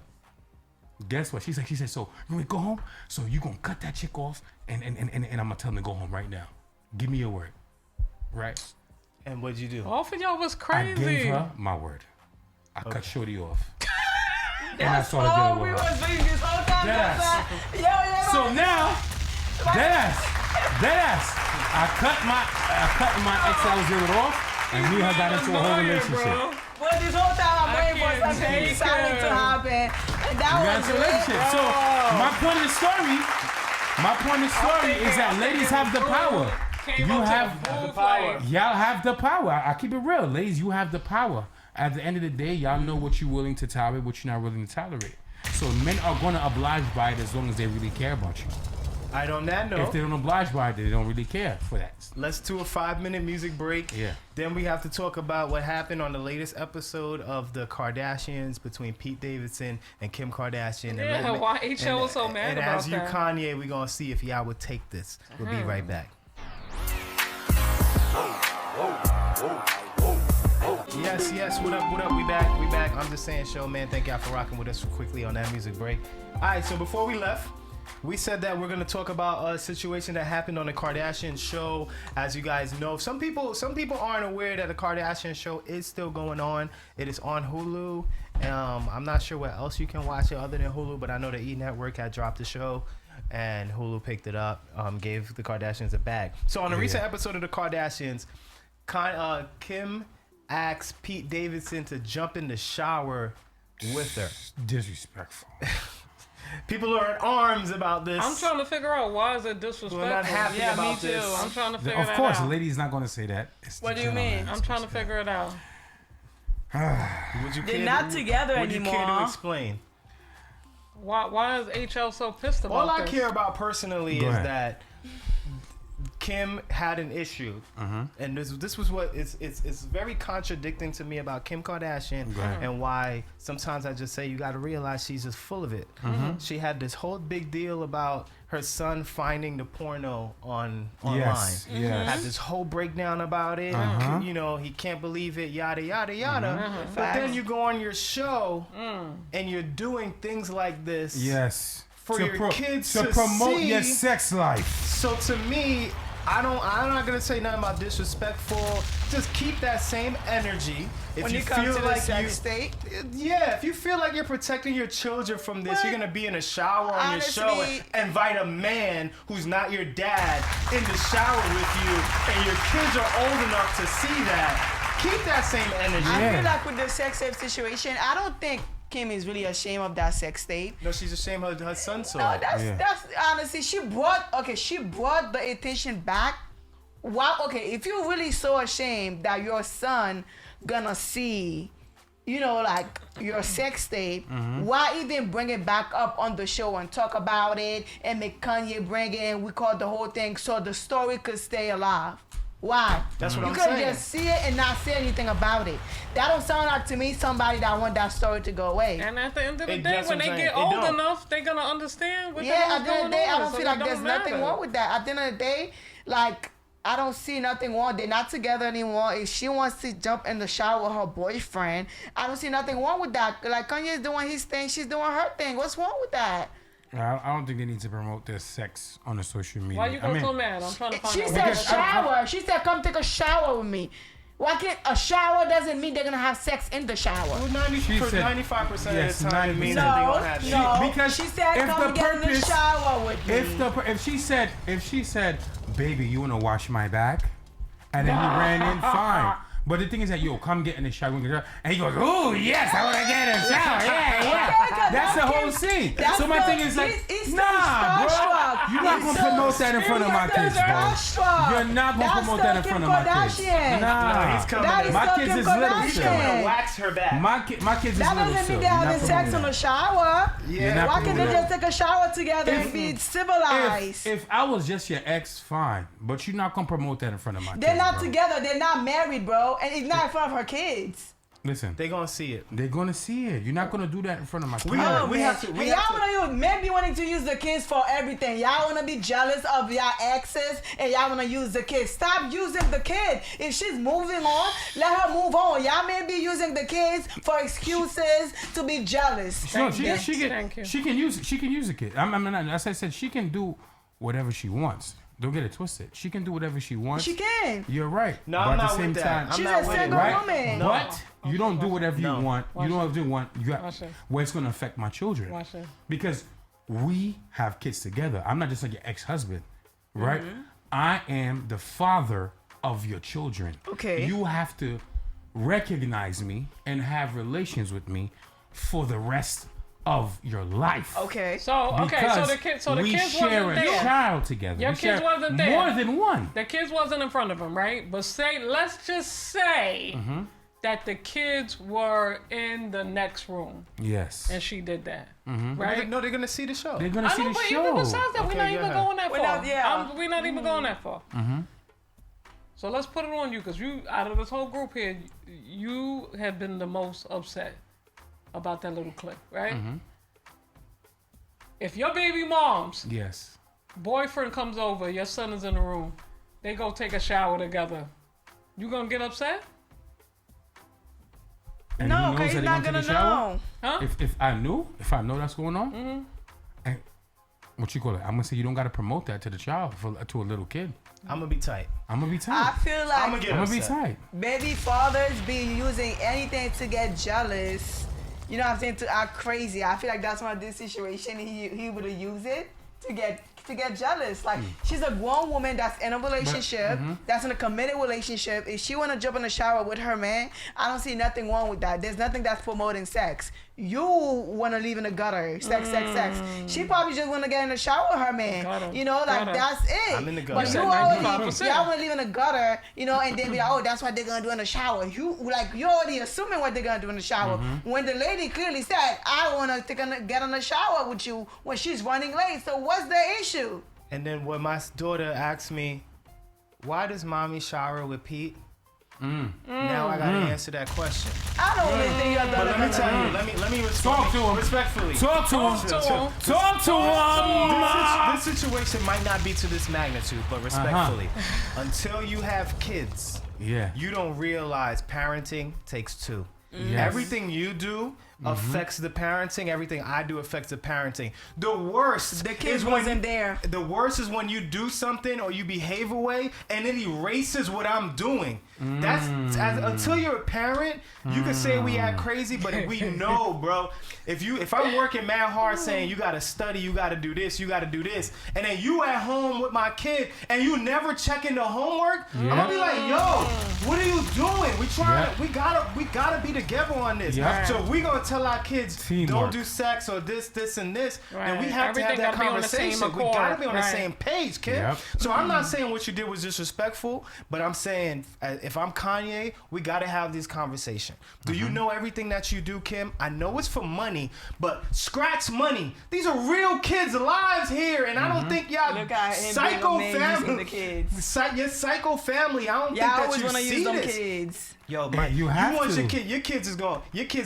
Guess what? She said, so you want to go home? So you gonna cut that chick off and I'm gonna tell him to go home right now. Give me your word. Right? And what'd you do? All of y'all was crazy. I gave her my word. I cut Shorty off. And I That's started all dealing we with was her. doing this whole time. Deadass. So now, deadass. I cut my ex I was dealing off, and me and her got into a whole relationship. But this whole time I'm waiting for can't something take exciting to her. happen. And that We got was into a relationship. So my point of the story is that ladies have the power. You have the power. Y'all have the power. I keep it real, ladies. You have the power. At the end of the day, y'all know what you're willing to tolerate, what you're not willing to tolerate. So men are gonna oblige by it as long as they really care about you. Alright, on that note, If they don't oblige by it, they don't really care for that. let's do a 5-minute music break. Yeah. Then we have to talk about what happened on the latest episode of the Kardashians between Pete Davidson and Kim Kardashian. Yeah, why HL was so mad and about as you, that. Kanye, we're gonna see if y'all would take this. We'll be right back. Yes, what up? We back. I'm just saying, show, man. Thank y'all for rocking with us quickly on that music break. All right, so before we left, we said that we're gonna talk about a situation that happened on the Kardashian show. As you guys know, some people aren't aware that the Kardashian show is still going on. It is on Hulu. I'm not sure where else you can watch it other than Hulu, but I know the E! Network had dropped the show, and Hulu picked it up, gave the Kardashians a bag. So on a recent episode of the Kardashians, Kim asked Pete Davidson to jump in the shower with her. Disrespectful. People are in arms about this. I'm trying to figure out why is it disrespectful. We're not happy yeah, about me too. this. I'm trying to figure Of that course, out. a lady's not gonna say that. It's What the do you mean? gentleman. I'm trying to figure it out. Would you They're care not together would you care to anymore. explain? Why is HL so pissed about All I this? care about personally Go is ahead. that Kim had an issue, and this was what it's very contradicting to me about Kim Kardashian, and why sometimes I just say you got to realize she's just full of it. She had this whole big deal about her son finding the porno online. Yes. Had this whole breakdown about it. You know, he can't believe it, yada yada yada. But then you go on your show and you're doing things like this. Yes. For your kids to to promote see. your sex life. So to me, I'm not gonna say nothing about disrespectful. Just keep that same energy. If When you you come feel to the like sex state, if you feel like you're protecting your children from this, you're gonna be in a shower on your show Honestly- and invite a man who's not your dad in the shower with you, and your kids are old enough to see that. Keep that same energy. I feel like with the sex tape situation, I don't think Kim is really ashamed of that sex tape. No, she's ashamed her son saw No, it. that's honestly, she brought the attention back. Wow, okay, if you're really so ashamed that your son gonna see, you know, like your sex tape, why even bring it back up on the show and talk about it and make Kanye bring it and we call the whole thing so the story could stay alive? Why? That's what you I'm could saying. just see it and not say anything about it. That don't sound like to me somebody that want that story to go away. And at the end of the It- day, that's when what they I'm get saying. It old don't. enough, they're gonna understand what the Yeah, hell's at the end going of the day, I on, don't so feel it like there's don't nothing matter. wrong with that. At the end of the day, like, I don't see nothing wrong. They're not together anymore. If she wants to jump in the shower with her boyfriend, I don't see nothing wrong with that. Like, Kanye's doing his thing, she's doing her thing. What's wrong with that? I don't think they need to promote their sex on the social media. Why you go so mad? I'm trying to find She out. said Because shower. She said, come take a shower with me. Why can't a shower doesn't mean they're gonna have sex in the shower? Well, She said- 95% yes, of the time it means 90%. that they're gonna have sex. No, because she said, if come the get in the purpose- shower with me. If she said, baby, you wanna wash my back, and then he ran in, fine. But the thing is that come get in the shower, and he goes, oh yes, I wanna get in the shower, yeah. That's the whole scene. So my thing is like, nah, bro, you're not gonna promote that in front of my kids, bro. You're not gonna promote that in front of my kids. Nah, He's coming That in. is my still kids Kim is little Kardashian. still. Gonna wax her back. My kids is That little doesn't still. mean they're You're not having sex in promoting the shower. Yeah. not Why can't they promoting just take a shower together and be civilized? If I was just your ex, fine. But you're not gonna promote that in front of my kids. They're not bro. together. They're not married, bro. And it's not in front of her kids. Listen, They gonna see it. they're gonna see it. You're not gonna do that in front of my kids. We have to. And y'all want to men be wanting to use the kids for everything. Y'all want to be jealous of your exes and y'all want to use the kids. Stop using the kid. If she's moving on, let her move on. Y'all may be using the kids for excuses to be jealous. No, she can use the kid. As I said, she can do whatever she wants. Don't get it twisted. She can do whatever she wants. She can. You're right. No, but I'm at not the same with time, that. She's a single woman. No. But you don't do whatever you want. You don't have to want. You got Watch it. where it's going to affect my children. Watch it. Because we have kids together. I'm not just like your ex-husband, right? I am the father of your children. Okay. You have to recognize me and have relations with me for the rest of your life. Okay. So the kids we share wasn't a there. child together. Your We kids share wasn't there. More than one. The kids wasn't in front of him, right? But let's just say that the kids were in the next room Yes. and she did that, right? No, they're gonna see the show. They're gonna see I know, the but show. even besides that, we're Okay, not go even ahead. going that far. We're We're not even going that far. So let's put it on you, because you, out of this whole group here, you have been the most upset about that little clip, right? If your baby mom's Yes. boyfriend comes over, your son is in the room, they go take a shower together, you gonna get upset? And No, he knows because that he's he not gonna gonna take a shower? know. Huh? If I know that's going on, and what you call it? I'm gonna say you don't gotta promote that to the child to a little kid. I'm gonna be tight. I'm gonna be I tight. feel like I'm gonna get I'm gonna be upset. tight. baby fathers be using anything to get jealous. You know what I'm saying? To act crazy. I feel like that's one of this situation he would have used it to get jealous. Like she's a grown woman that's in a relationship, that's in a committed relationship. If she wanna jump in the shower with her man, I don't see nothing wrong with that. There's nothing that's promoting sex. You wanna leave in the gutter, sex. She probably just wanna get in the shower with her man. Gutter. You know, like Gutter. that's it. I'm in the gutter. But You you said already, 95%. y'all wanna leave in the gutter, you know, and then be like, oh, that's what they're gonna do in the shower. You already assuming what they're gonna do in the shower. When the lady clearly said, I wanna get in the shower with you when she's running late. So what's the issue? And then when my daughter asked me, why does mommy shower with Pete? Now I gotta answer that question. I don't really think you're But let me tell you, let me Talk to him. respectfully. Talk to him. Talk to him. This situation might not be to this magnitude, but respectfully, until you have kids, Yeah. you don't realize parenting takes two. Yes. Everything you do affects the parenting. Everything I do affects the parenting. The worst The kids is when wasn't there. The worst is when you do something or you behave a way and it erases what I'm doing. Until you're a parent, you can say we act crazy, but we know, bro. If I'm working mad hard saying you gotta study, you gotta do this, and then you at home with my kid and you never checking the homework, I'm gonna be like, yo, what are you doing? We gotta be together on this. Yeah. So we gonna tell our kids Teamwork. don't do sex or this, and this, and we Right. have Everything to have that gotta be on the same conversation. We accord. gotta be on the Right. same page, kid. Yep. So I'm not saying what you did was disrespectful, but I'm saying if I'm Kanye, we gotta have this conversation. Do you know everything that you do, Kim? I know it's for money, but scratch money. These are real kids' lives here, and I don't think y'all Look at him psycho being a man using family. the kids. Your psycho family. I don't Y'all think that always you wanna see use them this. kids. Yo, Yeah, you have want to. your kids is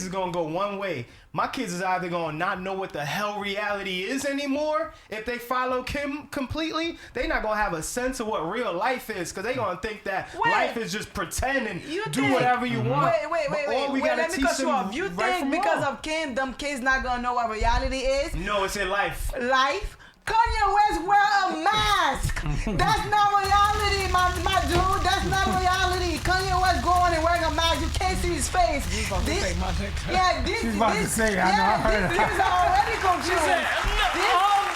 gonna go one way. My kids is either gonna not know what the hell reality is anymore if they follow Kim completely. They not gonna have a sense of what real life is because they gonna think that Wait. life is just pretend and You do think- whatever you want. Wait, Or we gotta let me teach cut you them off. You right think from because wrong. of Kim, them kids not gonna know what reality is? No, it's in life. Life? Kanye West wear a mask. That's not reality, my dude. That's not reality. Kanye West going and wearing a mask. You can't see his face. This She's about to say, I know, I heard these kids are already confused.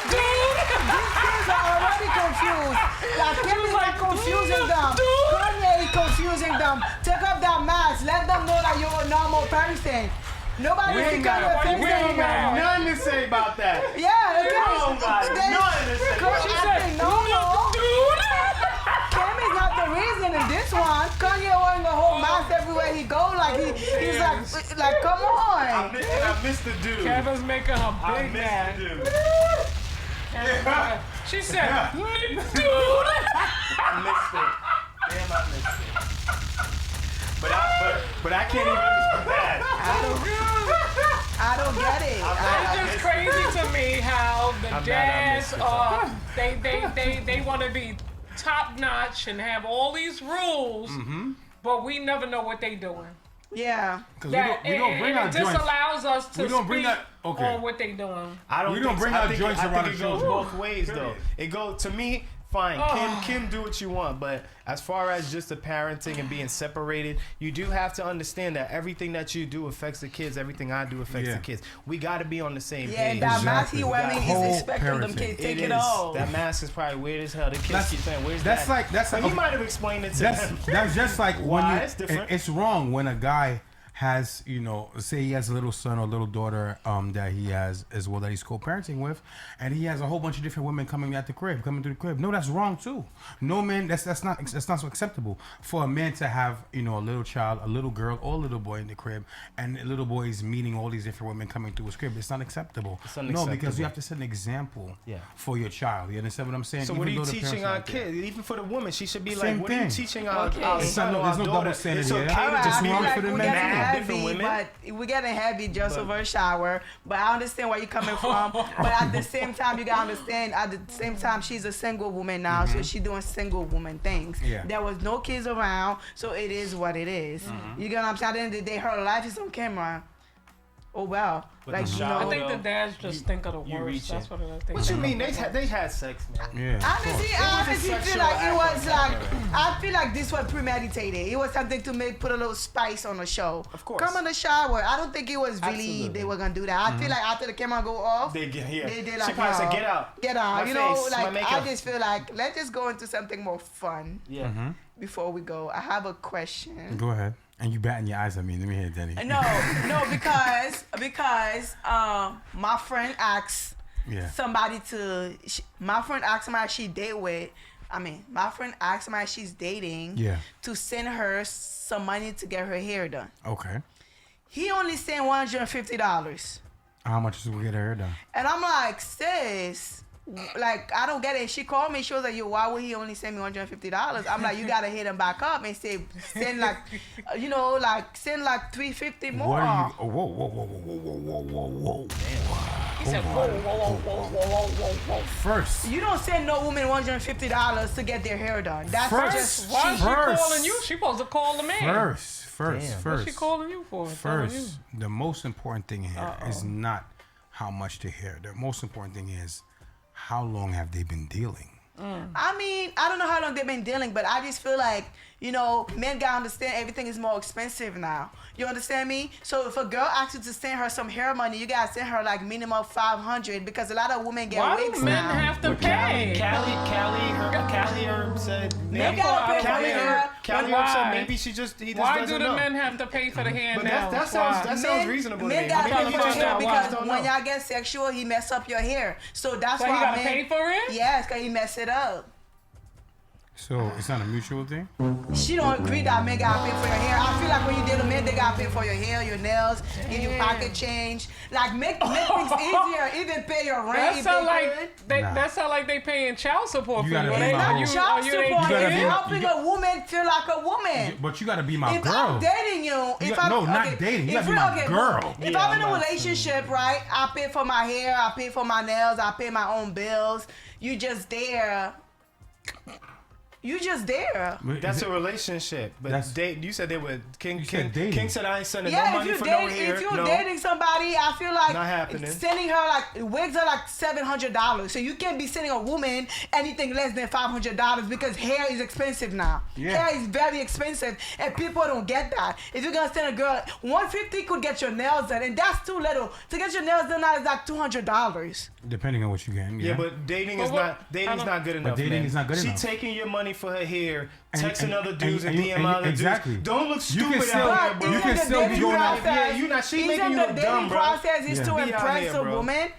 These kids are already confused. Like Kim is not confusing them. Kanye is confusing them. Take off that mask. Let them know that you're a normal person. Nobody We see ain't Kanye got face anymore. nothing to say about that. Yeah, We don't got nothing to say about She that. said, no. Kim is not the reason in this one. Kanye wearing a whole mask everywhere he go. Like he's like, come I on. missed the dude. Kevin's making her I big missed mad. the dude. She said, dude. I missed it. Damn, I missed it. But I can't even bad. I don't get it. It's just crazy to me how dads are they want to be top notch and have all these rules, but we never know what they doing. Yeah, because we don't bring our joints. This allows us to speak on what they doing. We don't bring our joints around the show. It goes both ways though. It goes to me. Fine, Kim, do what you want, but as far as just the parenting and being separated, you do have to understand that everything that you do affects the kids. Everything I do affects the kids. We got to be on the same page. And that mask he wearing is expecting them kids take it off. That mask is probably weird as hell. The kids keep saying, "Where's that?" That's like he might have explained it to them. That's just like why it's different. It's wrong when a guy has, say he has a little son or little daughter that he has as well that he's co-parenting with, and he has a whole bunch of different women coming to the crib. No, that's wrong too. No man, that's not so acceptable for a man to have a little child, a little girl or a little boy in the crib, and the little boy is meeting all these different women coming through his crib. It's not acceptable. No, because you have to set an example for your child. You understand what I'm saying? So Even what are you teaching our kids? Even for the woman, she should be like, what are you teaching our there's no double standard here. It's wrong for the men. Different women. But we're getting heavy just over a shower. But I understand where you're coming from. But at the same time, you gotta understand. At the same time, she's a single woman now, so she's doing single woman things. Yeah. There was no kids around, so it is what it is. You get what I'm saying? At the end of the day, her life is on camera. Oh well. But I think the dads just think of the worst. That's what I think. What you mean? They had sex, man. Yeah. Honestly, feel like it was like I feel like this was premeditated. It was something to put a little spice on the show. Of course. Come on the shower. I don't think it was really they were gonna do that. I feel like after the camera go off, they did like, she probably said, "Get out, get out." My I just feel like let's just go into something more fun. Yeah. Before we go, I have a question. Go ahead. And you batting your eyes at me. Let me hear it, Danny. No, because my friend asked somebody my friend asked somebody she date with. My friend asked somebody she's dating to send her some money to get her hair done. Okay. He only sent $150. How much is it to get her hair done? And I'm like, sis, like, I don't get it. She called me. She was like, yo, why would he only send me $150? I'm like, you got to hit him back up and say, send like, send like $350 more. What are you? Whoa. He said, whoa. First. You don't send no woman $150 to get their hair done. That's just why is she calling you? She supposed to call the man. First. What's she calling you for? First, the most important thing here is not how much they hair. The most important thing is how long have they been dealing? I don't know how long they've been dealing, but I just feel like, men gotta understand everything is more expensive now. You understand me? So if a girl asks you to send her some hair money, you gotta send her like minimum $500 because a lot of women get wigs now. Why do men have to pay? Callie Herb said maybe maybe she just he just why doesn't do the know. men have to pay for the hair But now? that sounds reasonable. Men gotta pay for your hair because when y'all get sexual, he mess up your hair. So that's why he gotta men pay for it? Yes, because he mess it up. So it's not a mutual thing? She don't agree that men gotta pay for your hair. I feel like when you deal with men, they gotta pay for your hair, your nails, give you pocket change. Like make things easier, even pay your rent. That sound like they paying child support for you. Child support is helping a woman feel like a woman. But you gotta be my girl. If I'm dating you, not dating. You gotta be my girl. If I'm in a relationship, right, I pay for my hair, I pay for my nails, I pay my own bills. You just there. That's a relationship. But you said they were King said I ain't sending no money for no hair. If you're dating somebody, I feel like not happening. Sending her like wigs are like $700. So you can't be sending a woman anything less than $500 because hair is expensive now. Yeah. Hair is very expensive and people don't get that. If you're gonna send a girl, $150 could get your nails done, and that's too little. To get your nails done now is like $200. Depending on what you get. Yeah, but dating's not good enough. But dating is not good enough. She's taking your money for her hair, texting other dudes and DM other dudes. Exactly. Don't look stupid out here, bro. You can still be going out. Yeah, you not. She making you look dumb, bro. The dating process is to impress a woman.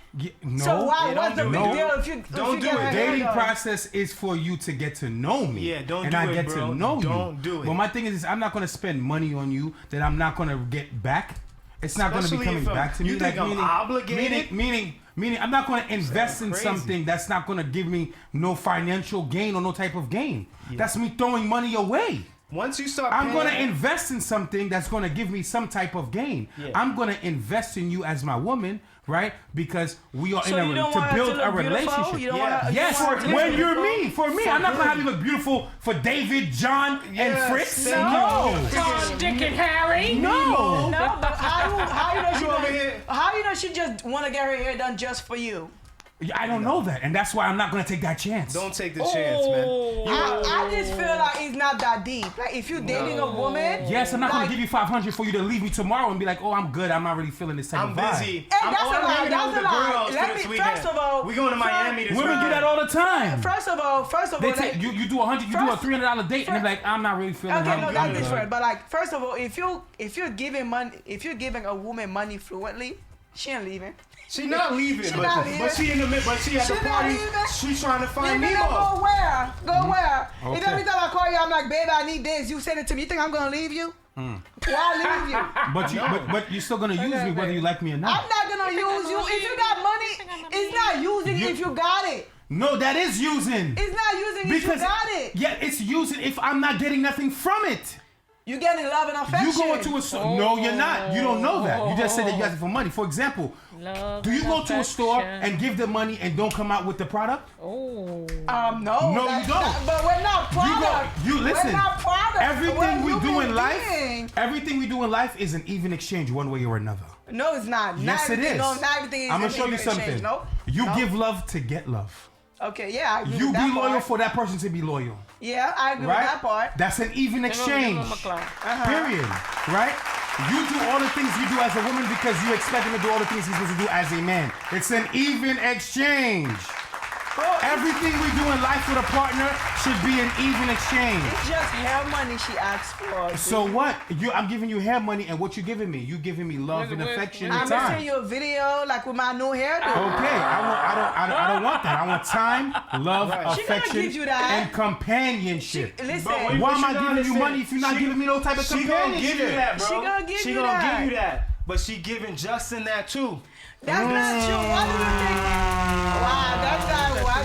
No. So what's the big deal if you don't do it? The dating process is for you to get to know me. Yeah, don't and do I it, get bro. to know you. Don't do it. But my thing is, I'm not gonna spend money on you that I'm not gonna get back. It's not gonna be coming back to me. You think I'm obligated? Meaning, I'm not going to invest in something that's not going to give me no financial gain or no type of gain. Yeah. That's me throwing money away. Once you start I'm going to invest in something that's going to give me some type of gain. Yeah. I'm going to invest in you as my woman right? Because we are So in you don't to want her build to look a beautiful? relationship. You don't want her, Yes, you want her to when look you're beautiful? me, for me, I'm not gonna have you look beautiful for David, John, and Fritz. thank No. Tom, Dick, and Harry. No. No, but how you know she You over just, here. how you know she just want to get her hair done just for you? I don't know that, and that's why I'm not gonna take that chance. Don't take the chance, man. I just feel like it's not that deep. Like if you're dating a woman, Yes, I'm not like, gonna give you 500 for you to leave me tomorrow and be like, oh, I'm good. I'm not really feeling this type I'm of vibe. busy. Hey, that's a lie. hanging out That's with a the lie. girls Let for this me- weekend. first of all, we going to Miami this Women do weekend. that all the time. First of all, They like, take you do 100, you do a first- $300 date, and they're like, I'm not really feeling. okay, I'm no, good. that's different. But like, first of all, if you're giving money, if you're giving a woman money fluently, she ain't leaving. She not leaving, She but, not leaving. but she in the mid. But she at She the not party. leaving. She's trying to find Leaving and Nemo. go where? Go where? If Okay. every time I call you, I'm like, babe, I need this. You send it to me. You think I'm gonna leave you? Why leave you? But you're still gonna use me whether you like me or not. I'm not gonna use you. If you got money, it's not using You- if you got it. No, that is using. It's not using if you got it. Yeah, it's using if I'm not getting nothing from it. You getting love and affection. You go into a store. No, you're not. You don't know that. You just said that you asked for money. For example, Love do you and go to a store affection. and give them money and don't come out with the product? Oh. No. No, you don't. But we're not product. You listen. We're not product. Everything we We're do in human life, beings. everything we do in life is an even exchange, one way or another. No, it's not. Yes, it is. No, not everything is. I'm gonna show you in exchange. something. No. You No. give love to get love. Okay, yeah, I agree You with be that loyal part. for that person to be loyal. Yeah, I agree with Right? that part. That's an even Give exchange. him a clap. Period. Right? You do all the things you do as a woman because you expect him to do all the things he's supposed to do as a man. It's an even exchange. Everything we do in life with a partner should be an even exchange. It's just hair money she asked for. So what? I'm giving you hair money, and what you giving me? You giving me love and affection I'm and gonna send time. you a video like with my new hairdo. Okay, I don't want that. I want time, love, She gonna affection, give you that. and companionship. Listen, Why am I you giving you understand? money if you're not giving me no type of She companionship? gonna give you that, bro. She gonna give She you gonna that. give you that. But she giving Justin that too. that's not true. What do you think? Wow, that's not what.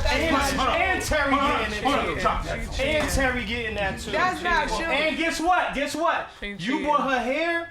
And Terry getting it Hold on, too. chop that. And Terry getting that too. That's not true. And guess what? Guess what? She You cheated. bought her hair.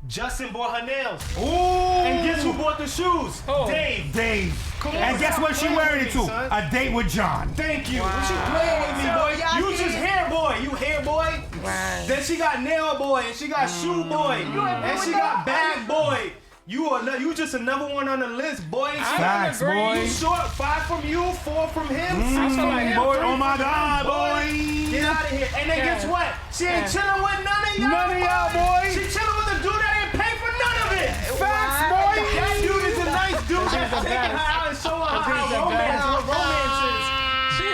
Justin bought her nails. Ooh. And guess who bought the shoes? Oh. Dave. Dave. Come on, And guess what she stop wearing it playing to? with me, son. A date with John. Thank you. What you playing with me, So, boy? y'all You just see- hair boy. You hair boy. Right. Then she got nail boy, and she got shoe boy, and she got bag boy. You just another one on the list, boy. Facts, agree. boy. You short 5 from you, 4 from him, 6 feel from like him. boy, 3 oh my from God, him, boy. Get out of here. And then guess what? She ain't chilling with none of y'all. None of y'all, boy. She chilling with a dude that ain't pay for none of it. Facts, Wow. boy. That dude is a nice dude She's that's the taking her best. out and showing her She's the how best. romance is.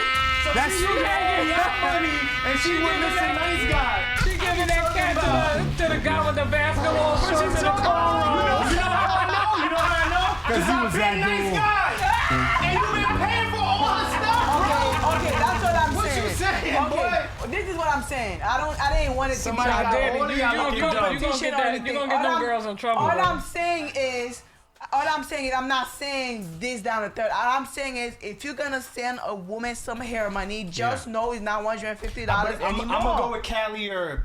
That's She getting your money, and she with Mr. Nice Guy. She giving that cat to the guy with the basketball What shorts you in the talking car. about? You know how I know? You know how I know? 'Cause he I've was been that nice dude. guy. And you been paying for all the stuff, bro. Okay, that's what I'm What saying. you saying, Okay, this is what I'm saying. I didn't want it to Somebody be got like Daddy, all of you y'all gonna looking get dumb. you gonna get All them I'm- girls in trouble. All bro. I'm saying is, I'm not saying this down the third. All I'm saying is, if you're gonna send a woman some hair money, just know it's not $150 I'm anymore. gonna go with Cali Herb.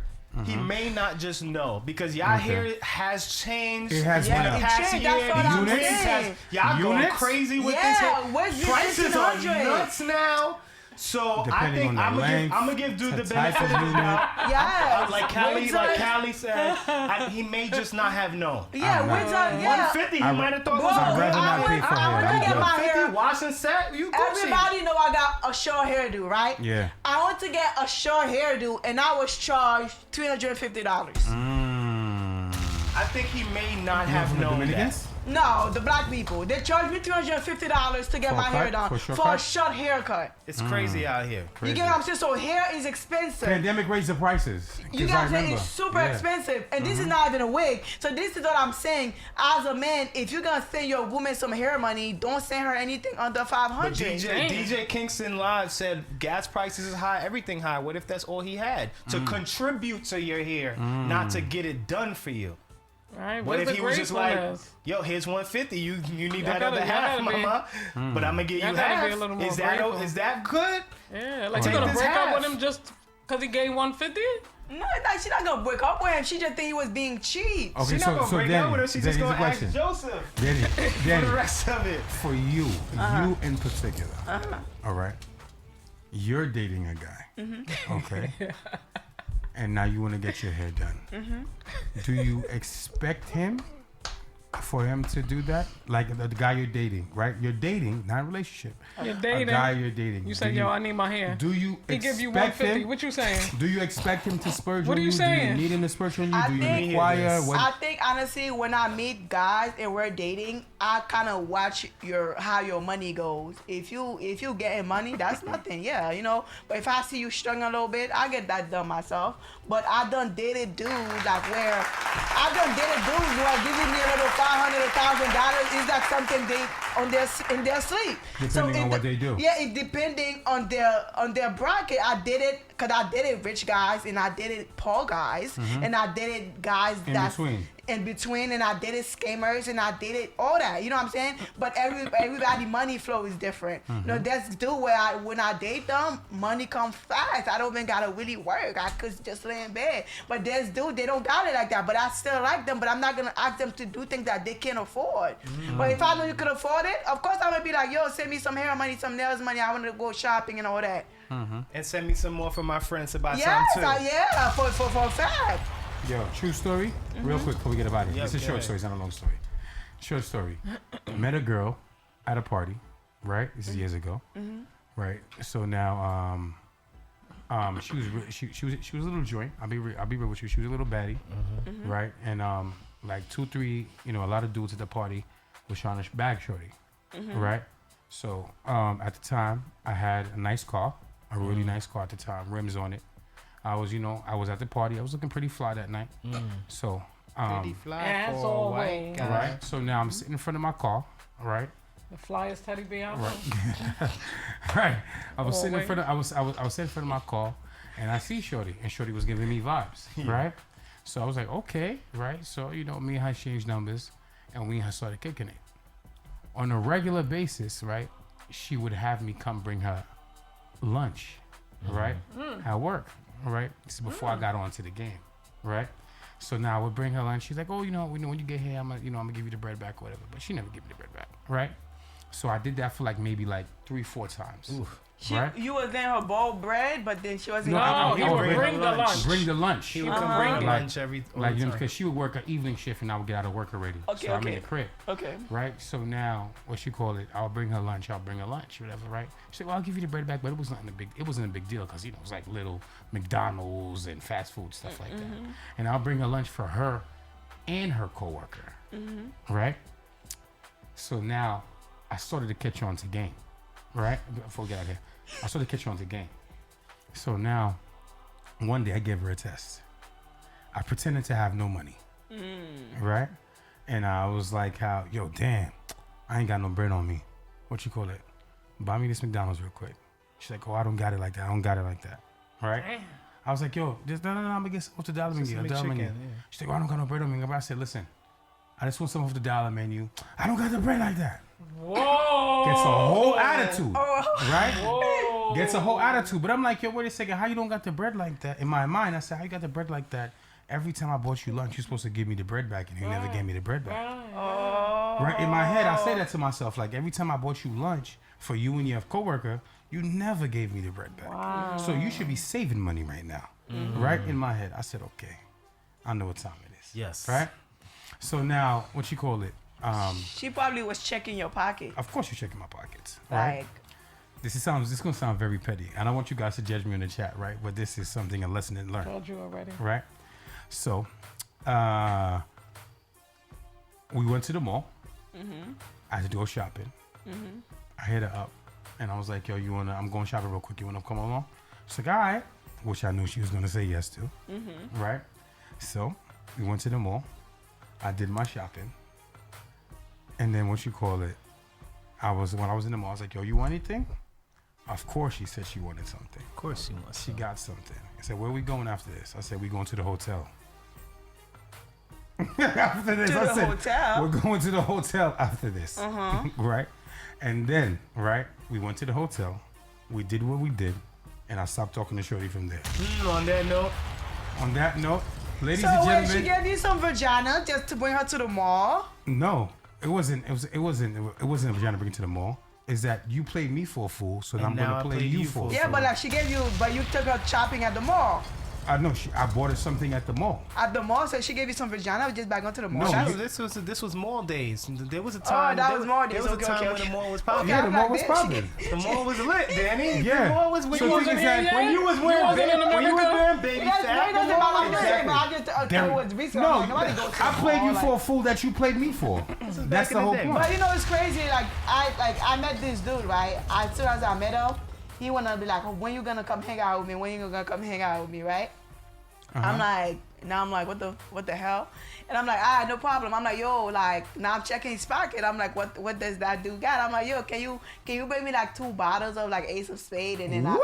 He may not just know because y'all hair has changed. It has in went the up. past It changed, year. that's what I'm Units saying. has- Y'all going Units? crazy with Yeah, this hair. what's the Prices are 1500? nuts now. So I Depending think on the I'm length, gonna give dude the the type benefit of of the unit. doubt. Yeah, Like Callie said, he may just not have known. Yeah, which yeah. 150, he I- might have thought Bro, was I'd rather good. not pay for I went hair. to get I'm my good. hair. 50, wash and set, you Gucci. Everybody know I got a short hairdo, right? Yeah. I went to get a short hairdo, and I was charged $350. I think he may not You know have from the known that. Dominicans? No, the black people. They charged me $350 to get For a my hair cut? done For a short for a cut? short haircut. It's crazy out here. You get what I'm saying? So hair is expensive. Pandemic raised the prices. You 'Cause got I what I'm saying? remember. It's super Yeah. expensive. And this is not even a wig. So this is what I'm saying. As a man, if you're gonna send your woman some hair money, don't send her anything under $500. But DJ Kingston Live said gas prices is high, everything high. What if that's all he had to contribute to your hair, not to get it done for you? Right, What where's if he the was just like, gratefulness? yo, here's 150. You need Y'all that gotta- other y'all half, gotta be- mama. But I'm gonna get Y'all you gotta half. be a little more Is that grateful. is that good? Yeah, like Take you gonna this break half. up with him just because he gave 150? No, like she not gonna break up with him. She just think he was being cheap. Okay, She's not gonna break up with her. She's just gonna ask Joseph for the rest of it. For you, you in particular, all right? You're dating a guy, okay? And now you want to get your hair done. Do you expect him for him to do that? Like the guy you're dating, right? You're dating, not a relationship. You're dating. A guy you're dating. You say, yo, I need my hair. Do you He give you 150. him, What you saying? Do you expect him to splurge What on are you saying? Do you need him to splurge on you? Do you think- require? What? I think honestly, when I meet guys and we're dating, I kind of watch how your money goes. If you getting money, that's nothing, yeah, you know. But if I see you struggling a little bit, I get that done myself. But I done dated dudes like where giving me a little $500, $1,000. Is that something they in their sleep? Depending on what they do. Yeah, it depending on their bracket. I did it because I dated rich guys and I dated poor guys and I dated guys in between, and I dated scammers and I dated all that. You know what I'm saying? But everybody money flow is different. You know, that's dude where when I date them, money come fast. I don't even gotta really work. I could just lay in bed. But there's dude, they don't got it like that. But I still like them. But I'm not gonna ask them to do things that they can't afford. But if I know you could afford it, of course I'm gonna be like, yo, send me some hair money, some nails money. I want to go shopping and all that. And send me some more for my friends to buy Yes, some too. yeah, for a fact. Yo, true story. Real quick before we get about it. It's a short story. It's not a long story. Short story. Met a girl at a party, right? This is years ago, right? So now, she was a little joint. I'll be real with you. She was a little baddie, right? And like 2-3, you know, a lot of dudes at the party was trying to bag shorty, right? So at the time, I had a nice car, a really nice car at the time, rims on it. I was at the party. I was looking pretty fly that night. So, pretty fly as for a always. white guy. right. So now I'm sitting in front of my car. All right. The flyest teddy bear out Right. Right. I was sitting in front of sitting in front of my car, and I see Shorty, and Shorty was giving me vibes. Right. So I was like, okay, right. So me and her exchanged numbers, and we and her started kicking it on a regular basis. Right. She would have me come bring her lunch. Right. At work. Right. This is before I got onto the game. Right. So now I would bring her lunch. She's like, oh, when you get here, I'm gonna give you the bread back or whatever. But she never give me the bread back. Right. So I did that for like maybe like 3-4 times. Oof. Right? You was in her bowl bread, but then she wasn't. No, he would bring the lunch. Bring the lunch. He would come bring lunch because she would work an evening shift and I would get out of work already. Okay, so I'm in the crib. Okay. Right. So now, I'll bring her lunch. Whatever. Right. She said, well, I'll give you the bread back, but it wasn't a big deal because it was like little McDonald's and fast food stuff like that. And I'll bring her lunch for her and her coworker. Right. So now, I started to catch on to game. Right? Before we get out of here. I started to catch on to game. So now, one day I gave her a test. I pretended to have no money. Right? And I was like, yo, damn, I ain't got no bread on me. What you call it? Buy me this McDonald's real quick. She's like, oh, I don't got it like that. Right? Damn. I was like, yo, no, I'm gonna get some off the dollar menu. She's like, oh, I don't got no bread on me. I said, listen, I just want some off the dollar menu. I don't got the bread like that. Whoa! Gets a whole attitude, right? Whoa! Gets a whole attitude. But I'm like, yo, wait a second. How you don't got the bread like that? In my mind, I said, how you got the bread like that? Every time I bought you lunch, you're supposed to give me the bread back, and you never gave me the bread back. Right? In my head, I say that to myself. Like, every time I bought you lunch for you and your coworker, you never gave me the bread back. Wow. So you should be saving money right now. Right? In my head, I said, okay, I know what time it is. Yes. Right? So now, what you call it? She probably was checking your pocket. Of course you're checking my pockets. Right? This is gonna sound very petty. And I want you guys to judge me in the chat, right? But this is a lesson to learn. Told you already. Right? So we went to the mall. I had to go shopping. I hit her up and I was like, yo, I'm going shopping real quick. You wanna come along? She's like, all right. Which I knew she was gonna say yes to. Right? So we went to the mall. I did my shopping. And then when I was in the mall, I was like, yo, you want anything? Of course she said she wanted something. Of course she wants. She got something. I said, where are we going after this? I said, we going to the hotel. After this, hotel? We're going to the hotel after this. Right? And then, right, we went to the hotel. We did what we did. And I stopped talking to Shorty from there. On that note. On that note, ladies So and wait, gentlemen. she gave you some vagina just to bring her to the mall? No, it wasn't. It wasn't a vagina bringing to the mall. Is that you played me for a fool, so And I'm now gonna I play play you you for a for a fool. Yeah, but like she gave you, but you took her shopping at the mall. I know. I bought her something at the mall. At the mall, so she gave you some vagina just back onto the mall. No, This was mall days. There was a Oh, time. that was mall days. There was Okay, a time okay, when okay. the mall was popping. Yeah, the I'm mall like, was bitch, she popping. The mall was lit, Danny. Yeah. The mall was when So you the was thing is that when you was You wearing wasn't in baby, when you was America? wearing baby That's fat. very doesn't matter. I'm just saying, but I just There- it was recent. no, Like, nobody goes to I the played mall, you like- for a fool that you played me for. That's back the in the whole day. point. But you know it's crazy. Like I met this dude, right? As soon as I met him, he wanna be like, oh, when you gonna come hang out with me? When you gonna come hang out with me, right? I'm like, now I'm like, what the hell? And I'm like, no problem. I'm like, yo, like now I'm checking his pocket. I'm like, what does that dude got? I'm like, yo, can you bring me like 2 bottles of like Ace of Spade and then a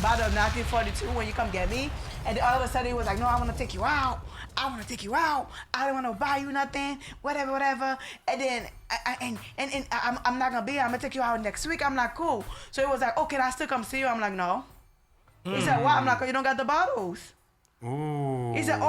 bottle of 1942 when you come get me? And then all of a sudden he was like, no, I wanna take you out. I wanna take you out. I don't wanna buy you nothing. Whatever. And then I'm not gonna be here. I'm gonna take you out next week. I'm like, cool. So he was like, oh, can I still come see you? I'm like, no. He said, why? I'm like, you don't got the bottles. Ooh. He said,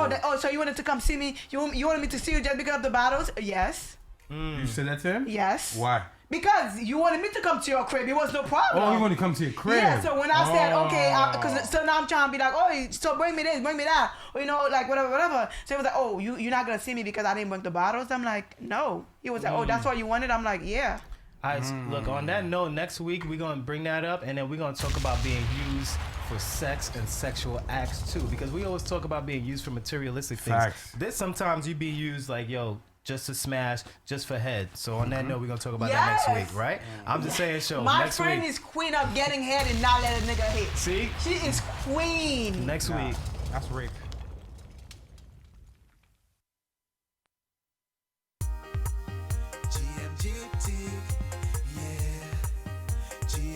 so you wanted to come see me? You wanted me to see you just because of the bottles? Yes. You said that to him? Yes. Why? Because you wanted me to come to your crib. It was no problem. Oh, you want to come to your crib? Yeah, so when I said, okay, so now I'm trying to be like, so bring me this, bring me that. Or, like, whatever. So he was like, oh, you're not going to see me because I didn't bring the bottles? I'm like, no. He was like, oh, that's what you wanted? I'm like, yeah. All right, look, on that note, next week we're going to bring that up, and then we're going to talk about being used for sex and sexual acts, too. Because we always talk about being used for materialistic things. Facts. This sometimes you be used like, yo, just to smash, just for head. So on that note, we're going to talk about that next week, right? I'm just saying, My next friend week. is queen of getting head and not let a nigga hit. See? She is queen. Next week. That's rape.